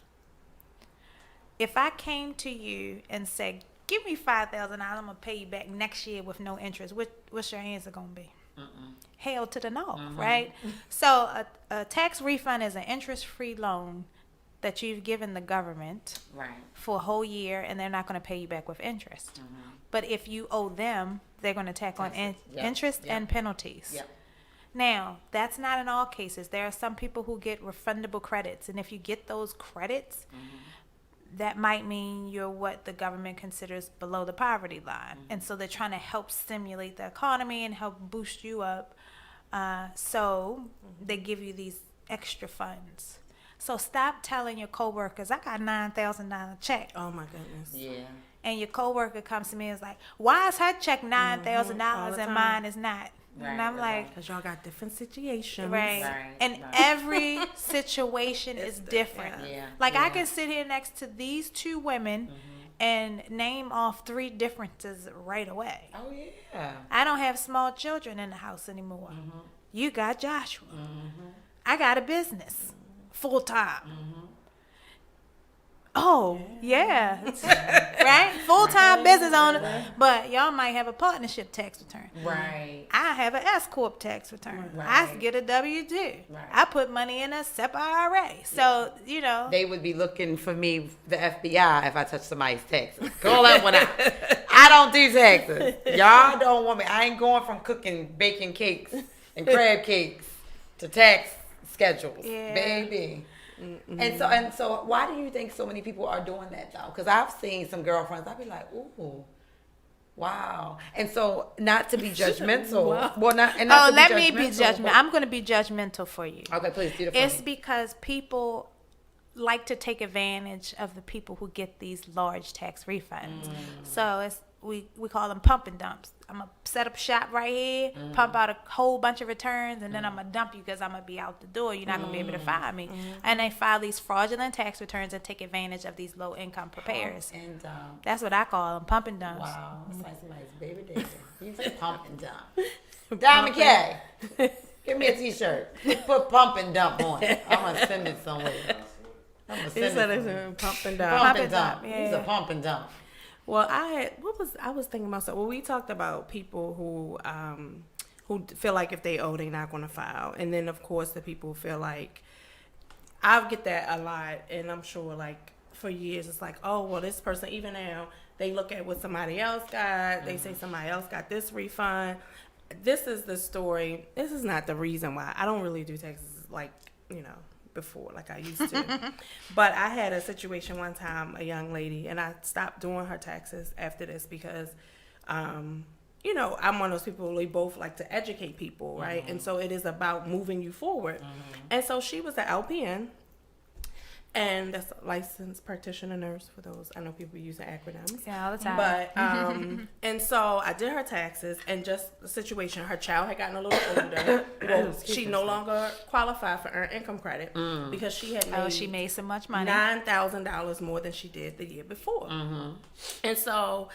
If I came to you and said, give me $5,000, I'm going to pay you back next year with no interest, what's your answer going to be? Hell to the no, right? So a tax refund is an interest-free loan that you've given the government for a whole year, and they're not going to pay you back with interest. But if you owe them, they're going to tack on interest and penalties. Now, that's not in all cases. There are some people who get refundable credits, and if you get those credits, that might mean you're what the government considers below the poverty line. And so they're trying to help stimulate the economy and help boost you up So they give you these extra funds. So stop telling your coworkers, I got $9,000 check. Oh my goodness. Yeah. And your coworker comes to me and is like, why is her check $9,000 and mine is not? Right, And I'm like, Because y'all got different situations. right. And every situation is different. Yeah. Like I can sit here next to these two women and name off 3 differences right away. Oh yeah. I don't have small children in the house anymore. You got Joshua. I got a business full time. Oh, yeah. Right? Full-time business owner. But y'all might have a partnership tax return. Right. I have an S Corp tax return. Right. I get a W-2. Right. I put money in a SEP IRA. So, you know. They would be looking for me, the FBI, if I touch somebody's taxes. Call that one out. I don't do taxes. Y'all don't want me. I ain't going from cooking baking cakes and crab cakes to tax schedules, Yeah. baby. And so, why do you think so many people are doing that though? Because I've seen some girlfriends. I'd be like, ooh, wow. And so, not to be judgmental. Wow. Well, not. And not to let be me be judgmental. but- I'm going to be judgmental for you. Okay, please do it for It's me. because people like to take advantage of the people who get these large tax refunds. So it's we call them pump and dumps. I'm gonna set up shop right here, pump out a whole bunch of returns, and then I'm gonna dump you because I'm gonna be out the door. You're not gonna be able to fire me. And they file these fraudulent tax returns and take advantage of these low income preparers. And That's what I call them, pump and dumps. wow, it's like somebody's baby daddy. You say pump and dump. Diamond K, give me a T-shirt. Put pump and dump on it. I'm gonna send it somewhere. I'm gonna He send said it it's somewhere. a pump and Pump down. and dump. yeah. He's a pump and dump. Well, I was thinking about something. Well, we talked about people who feel like if they owe, they're not going to file, and then of course the people feel like I get that a lot, and I'm sure like for years it's like, oh well, this person even now they look at what somebody else got, they say somebody else got this refund. This is the story. This is not the reason why I don't really do taxes like before like I used to. But I had a situation one time, a young lady, and I stopped doing her taxes after this because I'm one of those people we both like to educate people, right? And so it is about moving you forward. And so she was an LPN, and that's a licensed practitioner nurse for those. I know people using acronyms. Yeah, all the time. But and so I did her taxes, and just the situation, her child had gotten a little older. Well, she no longer qualified for earned income credit because she had made she made so much money. $9,000 more than she did the year before. And so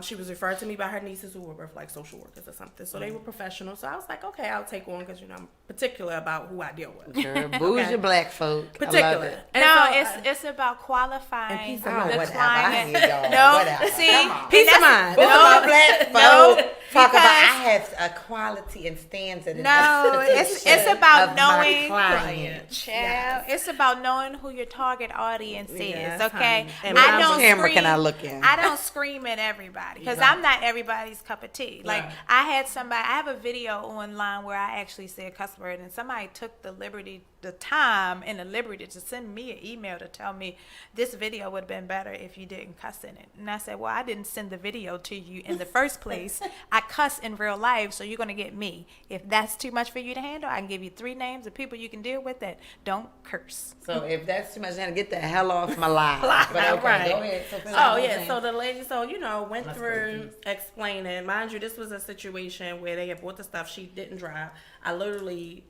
she was referred to me by her nieces who were both like social workers or something. So they were professional. So I was like, okay, I'll take one because I'm particular about who I deal with. Girl, bougie black folk. Particular. I love it. And No, so, it's about qualifying And peace the of mind. Whatever. I client. hear y'all. No, Whatever. see, Come on. peace of mind. Both of my black folk talk about because- I have a quality and standard. And No, it's expectation about of my knowing. client. Child, it's about knowing who your target audience Yes, is. Okay, honey. And I what don't camera scream. can I look in? I don't scream at everybody because Yeah. I'm not everybody's cup of tea. Like Right. I had somebody. I have a video online where I actually said cuss word, and somebody took the time and the liberty to send me an email to tell me this video would have been better if you didn't cuss in it. And I said, well, I didn't send the video to you in the first place. I cuss in real life, so you're going to get me. If that's too much for you to handle, I can give you 3 names of people you can deal with that don't curse. So if that's too much, then get the hell off my live. But okay, Right. go ahead. So finish Oh what you're yeah, saying. so the lady, went That's through crazy. explaining. Mind you, this was a situation where they had bought the stuff. She didn't drive. I literally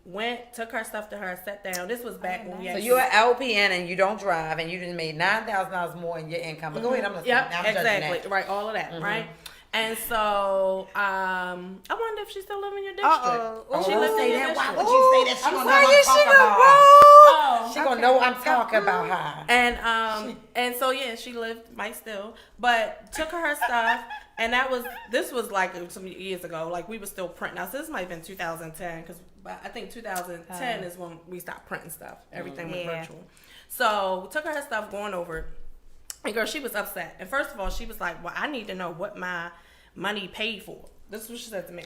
took her stuff to her, sat down. This was back when we So actually. you're an LPN and you don't drive and you done made $9,000 more in your income. But go ahead, I'm listening. Yep, I'm judging exactly. that. Right, all of that, right? And so, I wonder if she's still living in your district. Uh-oh. She Don't lives in say your that. Why district. would you say that? She gonna know Why I'm is she talking gonna about her. Oh, She gonna know I'm talking about her. And so yeah, she might still, but took her stuff, and this was like some years ago. Like we were still printing. Now, so this might have been 2010, because I think 2010 is when we stopped printing stuff. Everything went Yeah. virtual. So took her stuff, going over it, and girl, she was upset. And first of all, she was like, "Well, I need to know what my money paid for." This is what she said to me.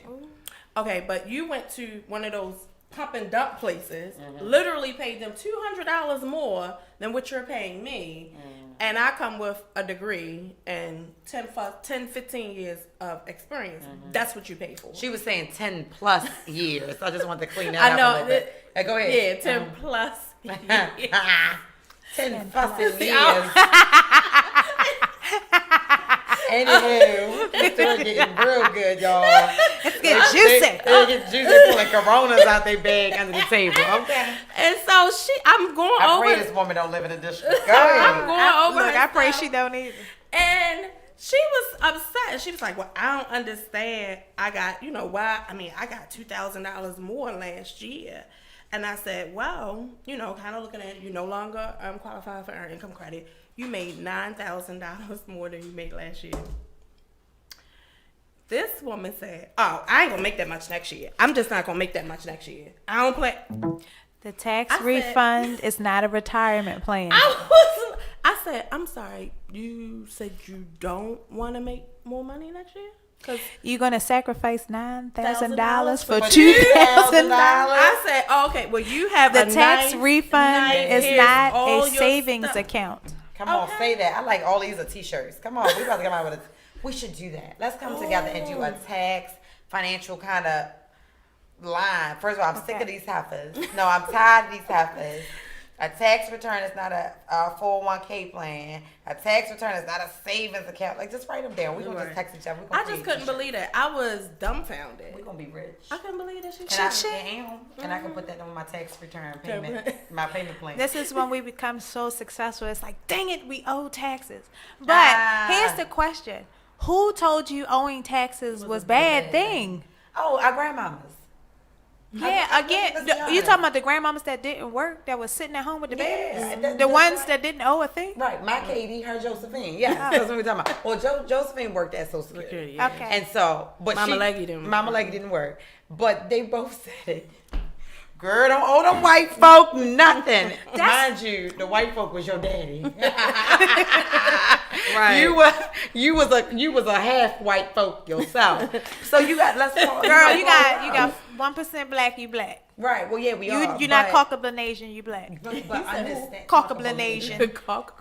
Okay, but you went to one of those pump and dump places, literally paid them $200 more than what you're paying me, And I come with a degree and 10, 15 years of experience. That's what you pay for. She was saying 10 plus years. I just wanted to clean that I up know. a little bit. Go ahead. Yeah, 10 plus years. 10 fucking years. Anywho, it's still getting real good, y'all. It's getting juicy. They get juicy. They're pulling Coronas out their bag under the table. Okay. And so I'm going I over. pray this woman don't live in a district. Go I'm ahead. going over. Look, her I pray stuff. she don't either. And she was upset. She was like, well, I don't understand. I got, why? I mean, I got $2,000 more last year. And I said, well, kind of looking at it, you no longer qualify for earned income credit. You made $9,000 more than you made last year. This woman said, oh, I ain't going to make that much next year. I'm just not going to make that much next year. I don't play. The tax refund is not a retirement plan. I said, I'm sorry. You said you don't want to make more money next year? Cause You gonna sacrifice $9,000 for $2,000? $2,000? I said, oh, okay, well, you have The a tax nice, refund is here's not all a your savings stuff. account. Come on, say that. I like all these are t-shirts. Come on, we about to come out with a. We should do that. Let's come together and do a tax, financial kind of line. First of all, I'm sick of these heifers. No, I'm tired of these heifers. A tax return is not a 401k plan. A tax return is not a savings account. Like, just write them down. We're going to just text each other. I just couldn't believe it. I was dumbfounded. We're going to be rich. I couldn't believe that she And I can put that on my tax return payment, my payment plan. This is when we become so successful. It's like, dang it, we owe taxes. But here's the question. Who told you owing taxes was a bad thing? Oh, our grandmamas. Yeah, again, you talking about the grandmamas that didn't work, that was sitting at home with the babies? The ones that didn't owe a thing? Right, my Katie, her Josephine. Yeah, that's what we're talking about. Well, Josephine worked at Social Security. Yeah. Okay. And so, but Mama Leggy didn't work. Mama Leggy didn't work. But they both said it. Girl, don't owe them white folk nothing. Mind you, the white folk was your daddy. Right. You was a half white folk yourself. So you got Girl, you got 1% black, you black. right. Well, yeah, we are. You're not Caucasian, you black. But understand Caucasian.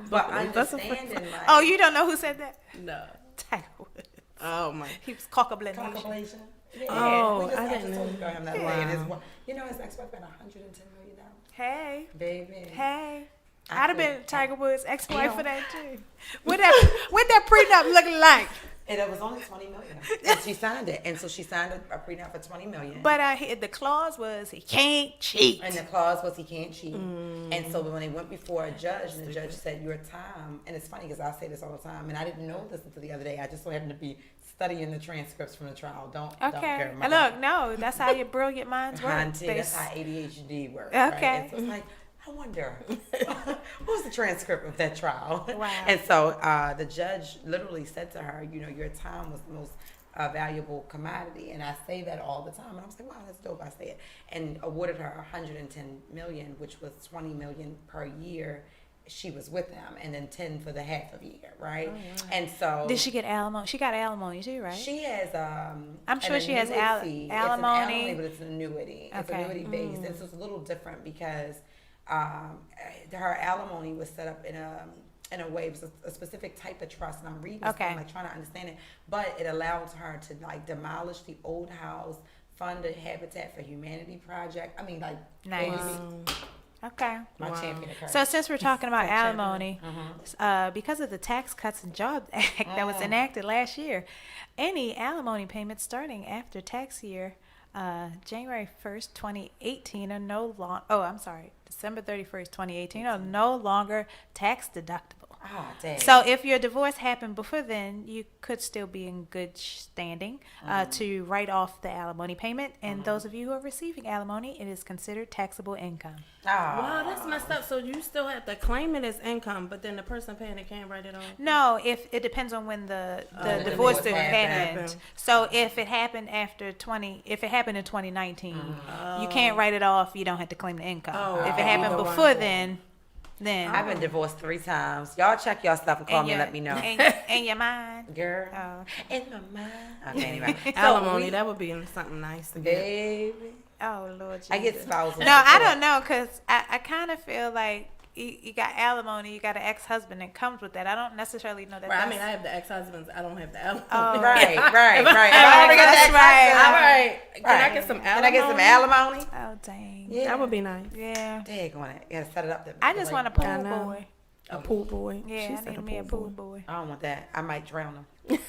But understanding, like, Oh, you don't know who said that? No. Tiger Woods. Oh, my. He was Caucasian. Caucasian. Yeah, Oh, we just I actually didn't told him that know. day. And Wow. his ex-wife got $110 million. Hey, Baby. hey. I I'd have think- been Tiger Woods' ex-wife Damn. for that too. What that prenup looking like? And it was only $20 million. And she signed it. And so she signed a prenup for $20 million. But the clause was he can't cheat. And the clause was he can't cheat. And so when they went before a judge, and the judge said, your time, and it's funny because I say this all the time, and I didn't know this until the other day. I just so happened to be studying the transcripts from the trial. Don't Okay. care. And look, no, that's how your brilliant minds work. Auntie, that's how ADHD works. Okay. Right? And so it's like, I wonder, what was the transcript of that trial? Wow. And so the judge literally said to her, your time was the most valuable commodity. And I say that all the time. And I was like, wow, that's dope. I say it. And awarded her $110 million, which was $20 million per year. She was with them, and then 10 for the half of the year, right? Oh, wow. And so Did she get alimony? She got alimony too, right? she has I'm sure she has annuity. It's an alimony. but it's an annuity. It's Okay. annuity based. It's just a little different because her alimony was set up in a way, it was a specific type of trust, and I'm reading this, Okay. I'm like trying to understand it, but it allows her to like demolish the old house, fund a Habitat for Humanity project. I mean, like, Nice. Okay. my champion occurred. So since we're talking about So alimony, because of the Tax Cuts and Jobs Act that was enacted last year, any alimony payments starting after tax year January 1st, 2018 are no longer, December 31st, 2018 are no longer tax deductible. Ah, dang. So if your divorce happened before then, you could still be in good standing to write off the alimony payment. And those of you who are receiving alimony, it is considered taxable income. Wow, that's messed up. So you still have to claim it as income, but then the person paying it can't write it off? No, if it depends on when the the divorce divorce happened. happened. So if it happened if it happened in 2019, you can't write it off. You don't have to claim the income. Oh, if it okay. happened Either before one. then I've been divorced 3 times. Y'all check your stuff and call me and let me know. In your mind. Girl. Oh. In my mind. Okay, anyway. Alimony, that would be something nice to get. Baby. Oh, Lord Jesus. I get spousal. No, I don't know, because I kind of feel like you got alimony, you got an ex-husband that comes with that. I don't necessarily know that. Right, I mean, I have the ex-husbands. I don't have the alimony. Oh. Right. If I already got That's that. right. All right. Can I get some alimony? Can I get some alimony? Oh, dang. Yeah. That would be nice. Yeah. Dig on it. You gotta set it up. I just want a pool I know. boy. A pool boy. Yeah, She I said need me a pool boy. I don't want that. I might drown him.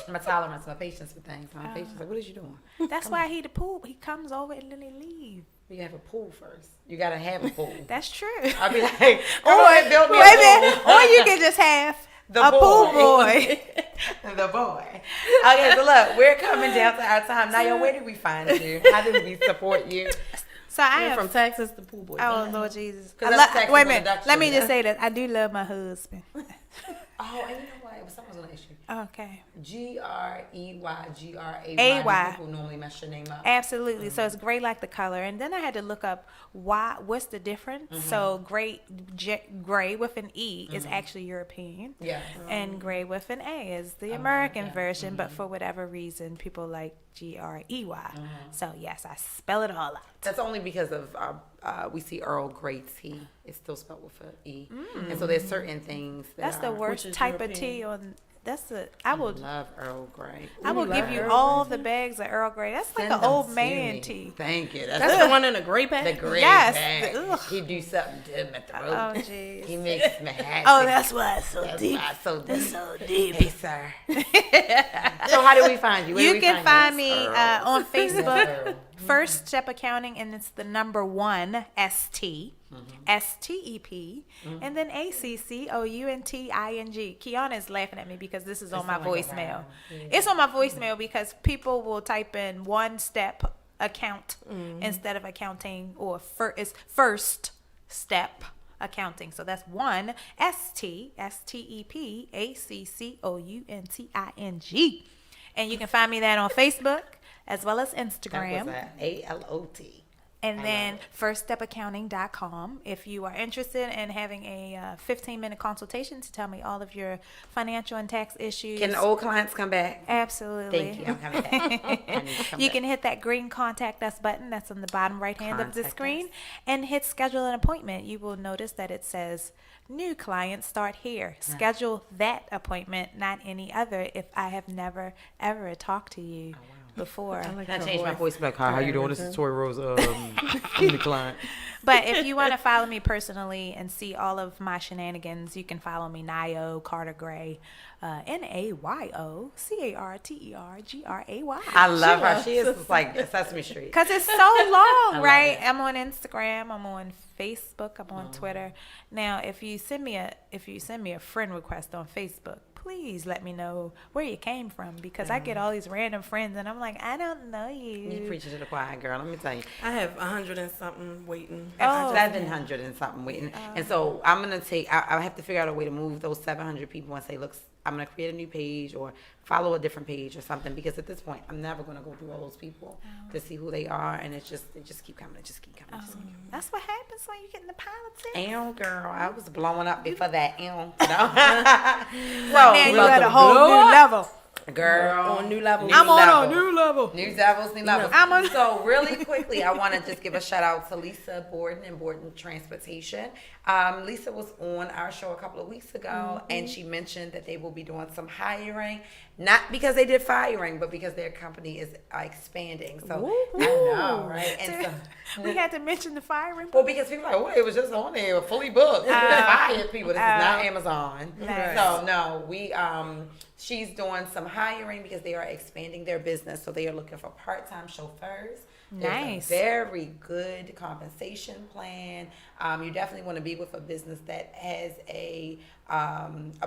My tolerance, my patience for things. My patience. Like, what is you doing? That's why he the pool. He comes over and then he leave. You have a pool first. You gotta have a pool. That's true. I'll be like, come on, build me a Wait a pool. minute. Or you can just have The a boy. pool boy. The boy. Okay, so look, we're coming down to our time. Nayo, where did we find you? How did we support you? So I You're am from Texas to pool boy. Oh Lord Jesus! 'Cause that's Texas Wait a minute. production. Let me just say that I do love my husband. Oh, and you know what? It was someone's gonna issue. Okay. GREYGRAY. AY. People normally mess your name up. Absolutely. So it's gray like the color, and then I had to look up what's the difference. So gray with an E is actually European, Yeah. and gray with an A is the American version. But for whatever reason, people like GREY. So yes, I spell it all out. That's only because of we see Earl Grey tea. It's still spelled with an E, and so there's certain things that That's the are- worst is type European. of tea on. That's the I love Earl Grey. I will give you all the bags of Earl Grey. That's like Send an them old to man me. tea. Thank you. That's the one in the gray pack? The gray Yes, bag. the- ugh. He do something to him at the Oh road. jeez. He makes me happy. Oh, that's why it's so That's deep. why it's so deep. It's so deep. Hey, sir. So how do we find you? Where do You we can find you? me Earl. on Facebook, Earl. First Step Accounting, and it's the number 1 ST, STEP, and then ACCOUNTING. Kiana is laughing at me because this is on my sound like a voicemail. rhyme. It's on my voicemail because people will type in one step account instead of accounting, or it's first step accounting. So that's 1 STEP ACCOUNTING. And you can find me that on Facebook as well as That Instagram. was ALOT. And then firststepaccounting.com if you are interested in having a 15-minute consultation to tell me all of your financial and tax issues. Can old clients come back? Absolutely. Thank you. I'm coming back. I need to come You back. can hit that green contact us button that's on the bottom right hand of the Contact screen us. and hit schedule an appointment. You will notice that it says new clients start here. Schedule that appointment, not any other, if I have never ever talked to you before. I like Can I her change my voice. voice back? Hi, how you doing? This is Tori Rose, the client. But if you want to follow me personally and see all of my shenanigans, you can follow me, Nayo Carter Gray, NayoCarterGray. I love her. She is like Sesame Street. Because it's so long, love right? it. I'm on Instagram, I'm on Facebook, I'm on Twitter. Now, if you send me a friend request on Facebook, please let me know where you came from, because I get all these random friends and I'm like, I don't know You you. preaching to the choir, girl. Let me tell you. I have 100 and something waiting. Oh. 700 and something waiting. And so I'm going to I have to figure out a way to move those 700 people and say, look, I'm going to create a new page or follow a different page or something, because at this point, I'm never going to go through all those people to see who they are. And they just keep coming. It just keep coming. Just keep coming. That's what happens when you get into politics. Ew, girl, I was blowing up before that. Ew, you know? Now so, you're at a whole new level. girl, On new level. I'm on level. a new level. New levels, new levels. I'm on- So really quickly, I want to just give a shout out to Lisa Borden and Borden Transportation. Lisa was on our show a couple of weeks ago, and she mentioned that they will be doing some hiring, not because they did firing, but because their company is expanding. So I know, right? And so, We had to mention the firing. well, because people are like, oh, it was just on there, fully booked. They fired people. This is not Amazon. Nice. So no, she's doing some hiring because they are expanding their business. So they are looking for part-time chauffeurs. There's Nice. a very good compensation plan. You definitely want to be with a business that has a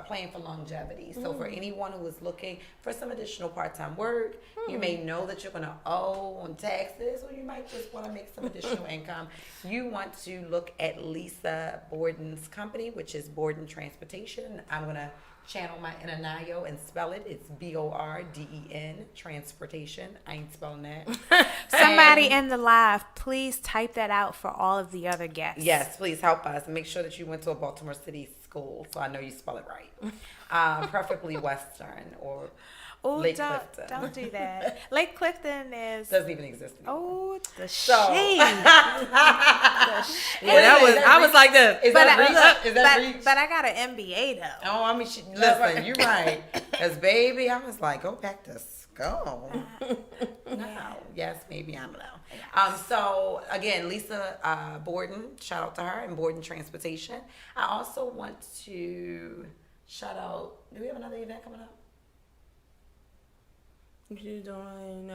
plan for longevity. So for anyone who is looking for some additional part-time work, you may know that you're going to owe on taxes, or you might just want to make some additional income. You want to look at Lisa Borden's company, which is Borden Transportation. I'm going to channel my inner Nayo and spell it. It's BORDEN Transportation. I ain't spelling that. Somebody in the live, please type that out for all of the other guests. Yes, please help us. Make sure that you went to a Baltimore City school, so I know you spell it right. Preferably Western or Oh, Lake don't Clifton. don't do that. Lake Clifton is. Doesn't even exist anymore. Oh, the So- shade. I was like this. Is But that I, reach? look, Is that reach? but I got an MBA though. Oh, I mean, listen, you're right. Because, baby, I was like, go back to school. No. Yes, maybe, I don't know. So, again, Lisa Borden, shout out to her, and Borden Transportation. I also want to shout out, do we have another event coming up? You're doing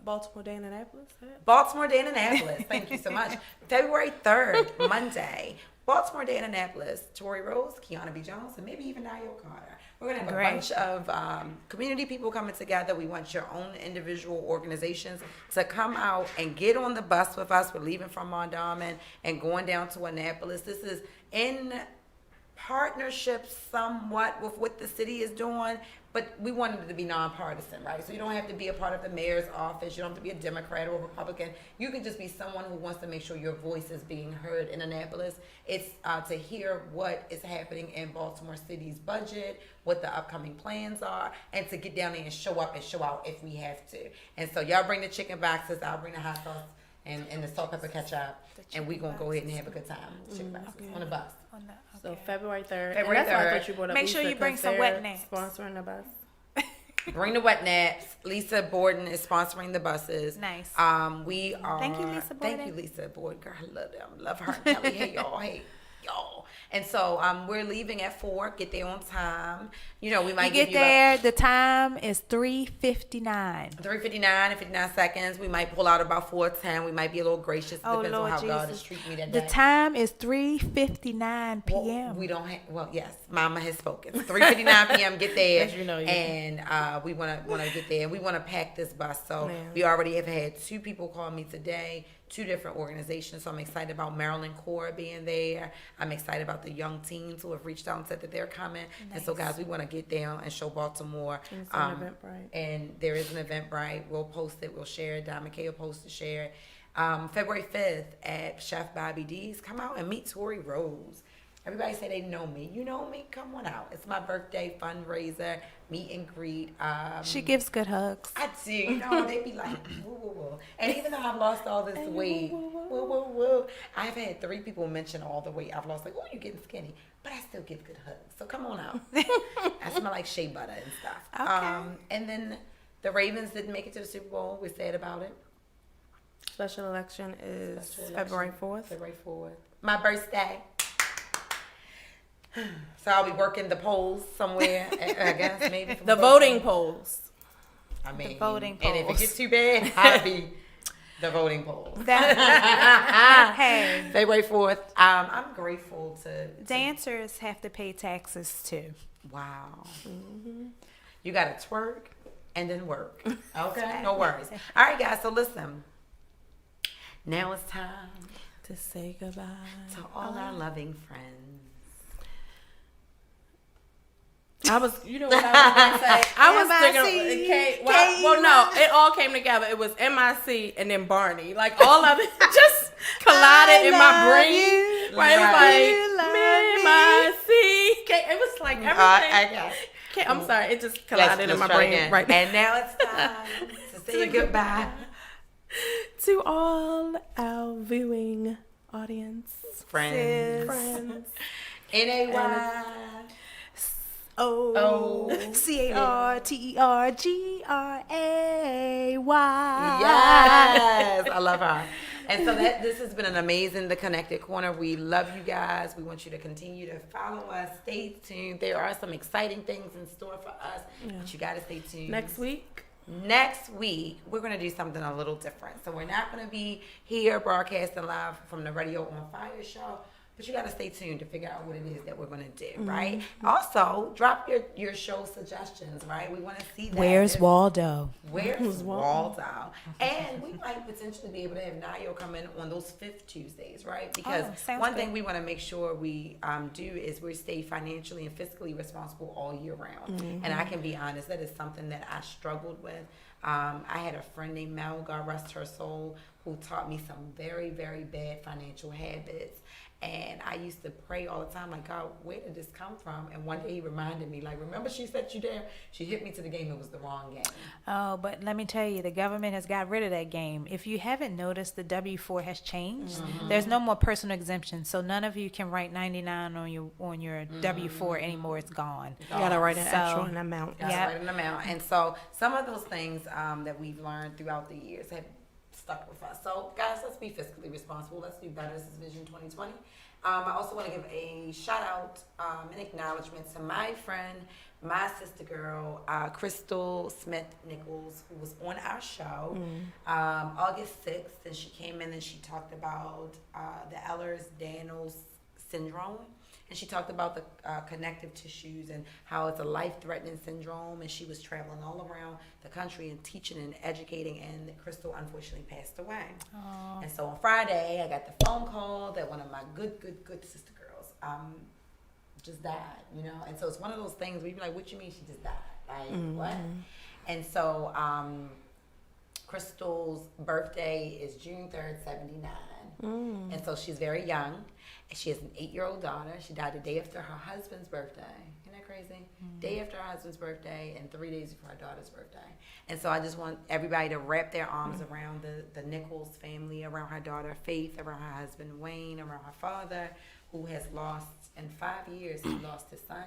Baltimore Day in Annapolis? Baltimore Day in Annapolis. Thank you so much. February 3rd, Monday. Baltimore Day in Annapolis. Tori Rose, Kiana B. Jones, and maybe even Nayo Carter. We're going to have Great. a bunch of community people coming together. We want your own individual organizations to come out and get on the bus with us. We're leaving from Mondawmin and going down to Annapolis. This is in partnership somewhat with what the city is doing, but we wanted it to be nonpartisan, right? So you don't have to be a part of the mayor's office. You don't have to be a Democrat or a Republican. You can just be someone who wants to make sure your voice is being heard in Annapolis. It's to hear what is happening in Baltimore City's budget, what the upcoming plans are, and to get down there and show up and show out if we have to. And so y'all bring the chicken boxes, I'll bring the hot sauce and the salt, pepper, ketchup, and we're going to go ahead and have a good time. Chicken boxes on the bus. So February 3rd. February and that's why I 3rd. thought you brought up Make sure Lisa, you bring 'cause some they're wet naps. Sponsoring the bus. Bring the wet naps. Lisa Borden is sponsoring the buses. Nice. We are. Thank you, Lisa Thank Borden. you, Lisa Borden. Girl, I love them. Love her and Kelly. Hey, y'all. Hey, y'all. And so we're leaving at 4. Get there on time. You know, we might You give get you there. The time is 3:59. 3:59 and 59 seconds. We might pull out about 4:10. We might be a little gracious. It Oh, depends Lord on how God Jesus. is treating me that The day. time is 3:59 Well, p.m. we don't have. Well, yes, Mama has spoken. 3:59 p.m. Get there, As you know, you- and we want to get there. And we want to pack this bus. So Man. we already have had 2 people call me today, 2 different organizations. So I'm excited about Maryland Corps being there. I'm excited about the young teens who have reached out and said that they're coming. And so, guys, we want to get down and show Baltimore. And it's on Eventbrite. And there is an Eventbrite. We'll post it. We'll share it. Don McKay will post it, share it. February 5th at Chef Bobby D's. Come out and meet Tori Rose. Everybody say they know me. You know me? Come on out. It's my birthday fundraiser, meet and greet. She gives good hugs. I do. You know, they be like, woo, woo, woo. And even though I've lost all this weight, woo, woo, woo, I've had 3 people mention all the weight I've lost. Like, oh, you're getting skinny. But I still give good hugs. So come on out. I smell like shea butter and stuff. Okay. And then the Ravens didn't make it to the Super Bowl. We're sad about it. Special election is Special election, February 4th. February 4th. My birthday. So I'll be working the polls somewhere, I guess, maybe. The voting polls. I mean, voting and if it polls. gets too bad, I'll be the voting polls. Hey, February 4th. I'm grateful to. dancers have to pay taxes too. Wow. You got to twerk and then work. Okay? No worries. All right, guys. So listen. Now it's time To say goodbye. to all our loving friends. I was, you know what I was going to say? I was thinking, MIC, well, no, it all came together. It was MIC and then Barney. Like, all of it just collided in my brain. Right? It was like, MIC. It was like everything. I'm sorry. It just collided in my brain. Again. Right. And now it's time to say goodbye. To all our viewing audience. Friends. N-A-Y. CARTERGRAY. Yes, I love her. And so this has been an amazing The Connected Corner. We love you guys. We want you to continue to follow us. Stay tuned. There are some exciting things in store for us, but you got to stay tuned. Next week. Next week, we're going to do something a little different. So we're not going to be here broadcasting live from the Radio on Fire show. But you got to stay tuned to figure out what it is that we're going to do, right? Also, drop your show suggestions, right? We want to see that. Where's Waldo? Where's Waldo? And we might potentially be able to have Nayo come in on those 5th Tuesdays, right? Because sounds one good. thing we want to make sure we do is we stay financially and fiscally responsible all year round. And I can be honest, that is something that I struggled with. I had a friend named Mel, God rest her soul, who taught me some very, very bad financial habits. And I used to pray all the time, like, God, where did this come from? And one day he reminded me, like, remember she set you down? She hit me to the game. It was the wrong game. Oh, but let me tell you, the government has got rid of that game. If you haven't noticed, the W-4 has changed. There's no more personal exemption, so none of you can write 99 on your W-4 anymore. It's gone. You gotta write an actual amount. Yeah, write an amount. And so some of those things that we've learned throughout the years have stuck with us. So guys, let's be fiscally responsible. Let's do better. This is Vision 2020. I also want to give a shout out and acknowledgement to my friend, my sister girl, Crystal Smith Nichols, who was on our show August 6th, and she came in and she talked about the Ehlers-Danlos syndrome. And she talked about the connective tissues and how it's a life-threatening syndrome. And she was traveling all around the country and teaching and educating. And Crystal unfortunately passed away. Aww. And so on Friday, I got the phone call that one of my good sister girls just died, you know. And so it's one of those things where you be like, what you mean she just died? Like, what? And so Crystal's birthday is June 3rd, 79. And so she's very young. And she has an 8-year-old daughter. She died the day after her husband's birthday. Isn't that crazy? Day after her husband's birthday and 3 days before her daughter's birthday. And so I just want everybody to wrap their arms around the Nichols family, around her daughter Faith, around her husband Wayne, around her father, who has lost, in 5 years, he lost his son,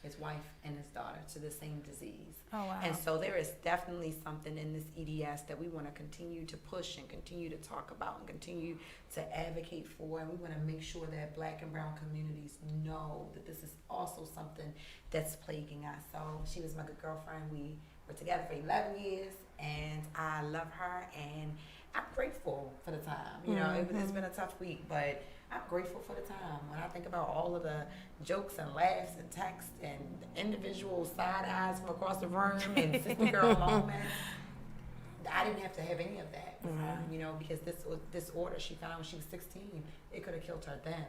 his wife, and his daughter to the same disease. Oh, wow. And so there is definitely something in this EDS that we want to continue to push and continue to talk about and continue to advocate for. And we want to make sure that Black and brown communities know that this is also something that's plaguing us. So she was my good girlfriend. We were together for 11 years, and I love her, and I'm grateful for the time. You know, it's been a tough week, but I'm grateful for the time. When I think about all of the jokes and laughs and texts and individual side eyes from across the room and sister girl moments, I didn't have to have any of that with her, you know, because this order she found out when she was 16, it could have killed her then.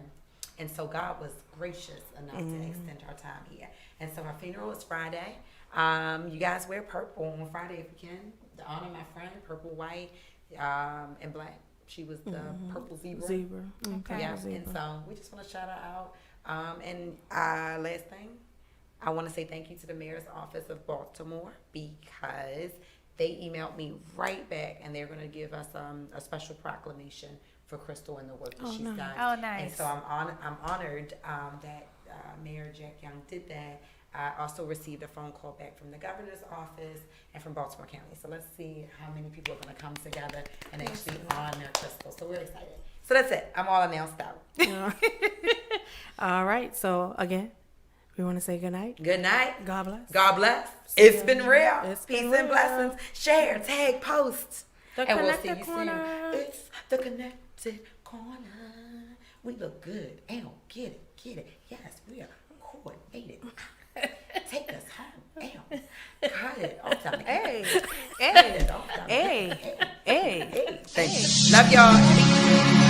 And so God was gracious enough to extend her time here. And so her funeral is Friday. You guys wear purple on Friday if you can, to honor my friend, purple, white, and black. She was the purple zebra. Okay. Yeah, and so we just want to shout her out. And last thing, I want to say thank you to the mayor's office of Baltimore, because they emailed me right back, and they're going to give us a special proclamation for Crystal and the work that she's done. Oh, nice. And so I'm honored that Mayor Jack Young did that. I also received a phone call back from the governor's office and from Baltimore County. So let's see how many people are going to come together and actually honor Crystal. So we're excited. So that's it. I'm all announced out. All right. So again, we want to say good night. Good night. God bless. God bless. It's been real. It's Peace been and real. blessings. Share, tag, post. The And we'll Connected see you Corner. soon. It's the Connected Corner. We look good. Ow, get it. Yes, we are coordinated. Take us home. Ow. Cut it. Off time. Hey, Cut it off time. hey. Thank you. Love y'all.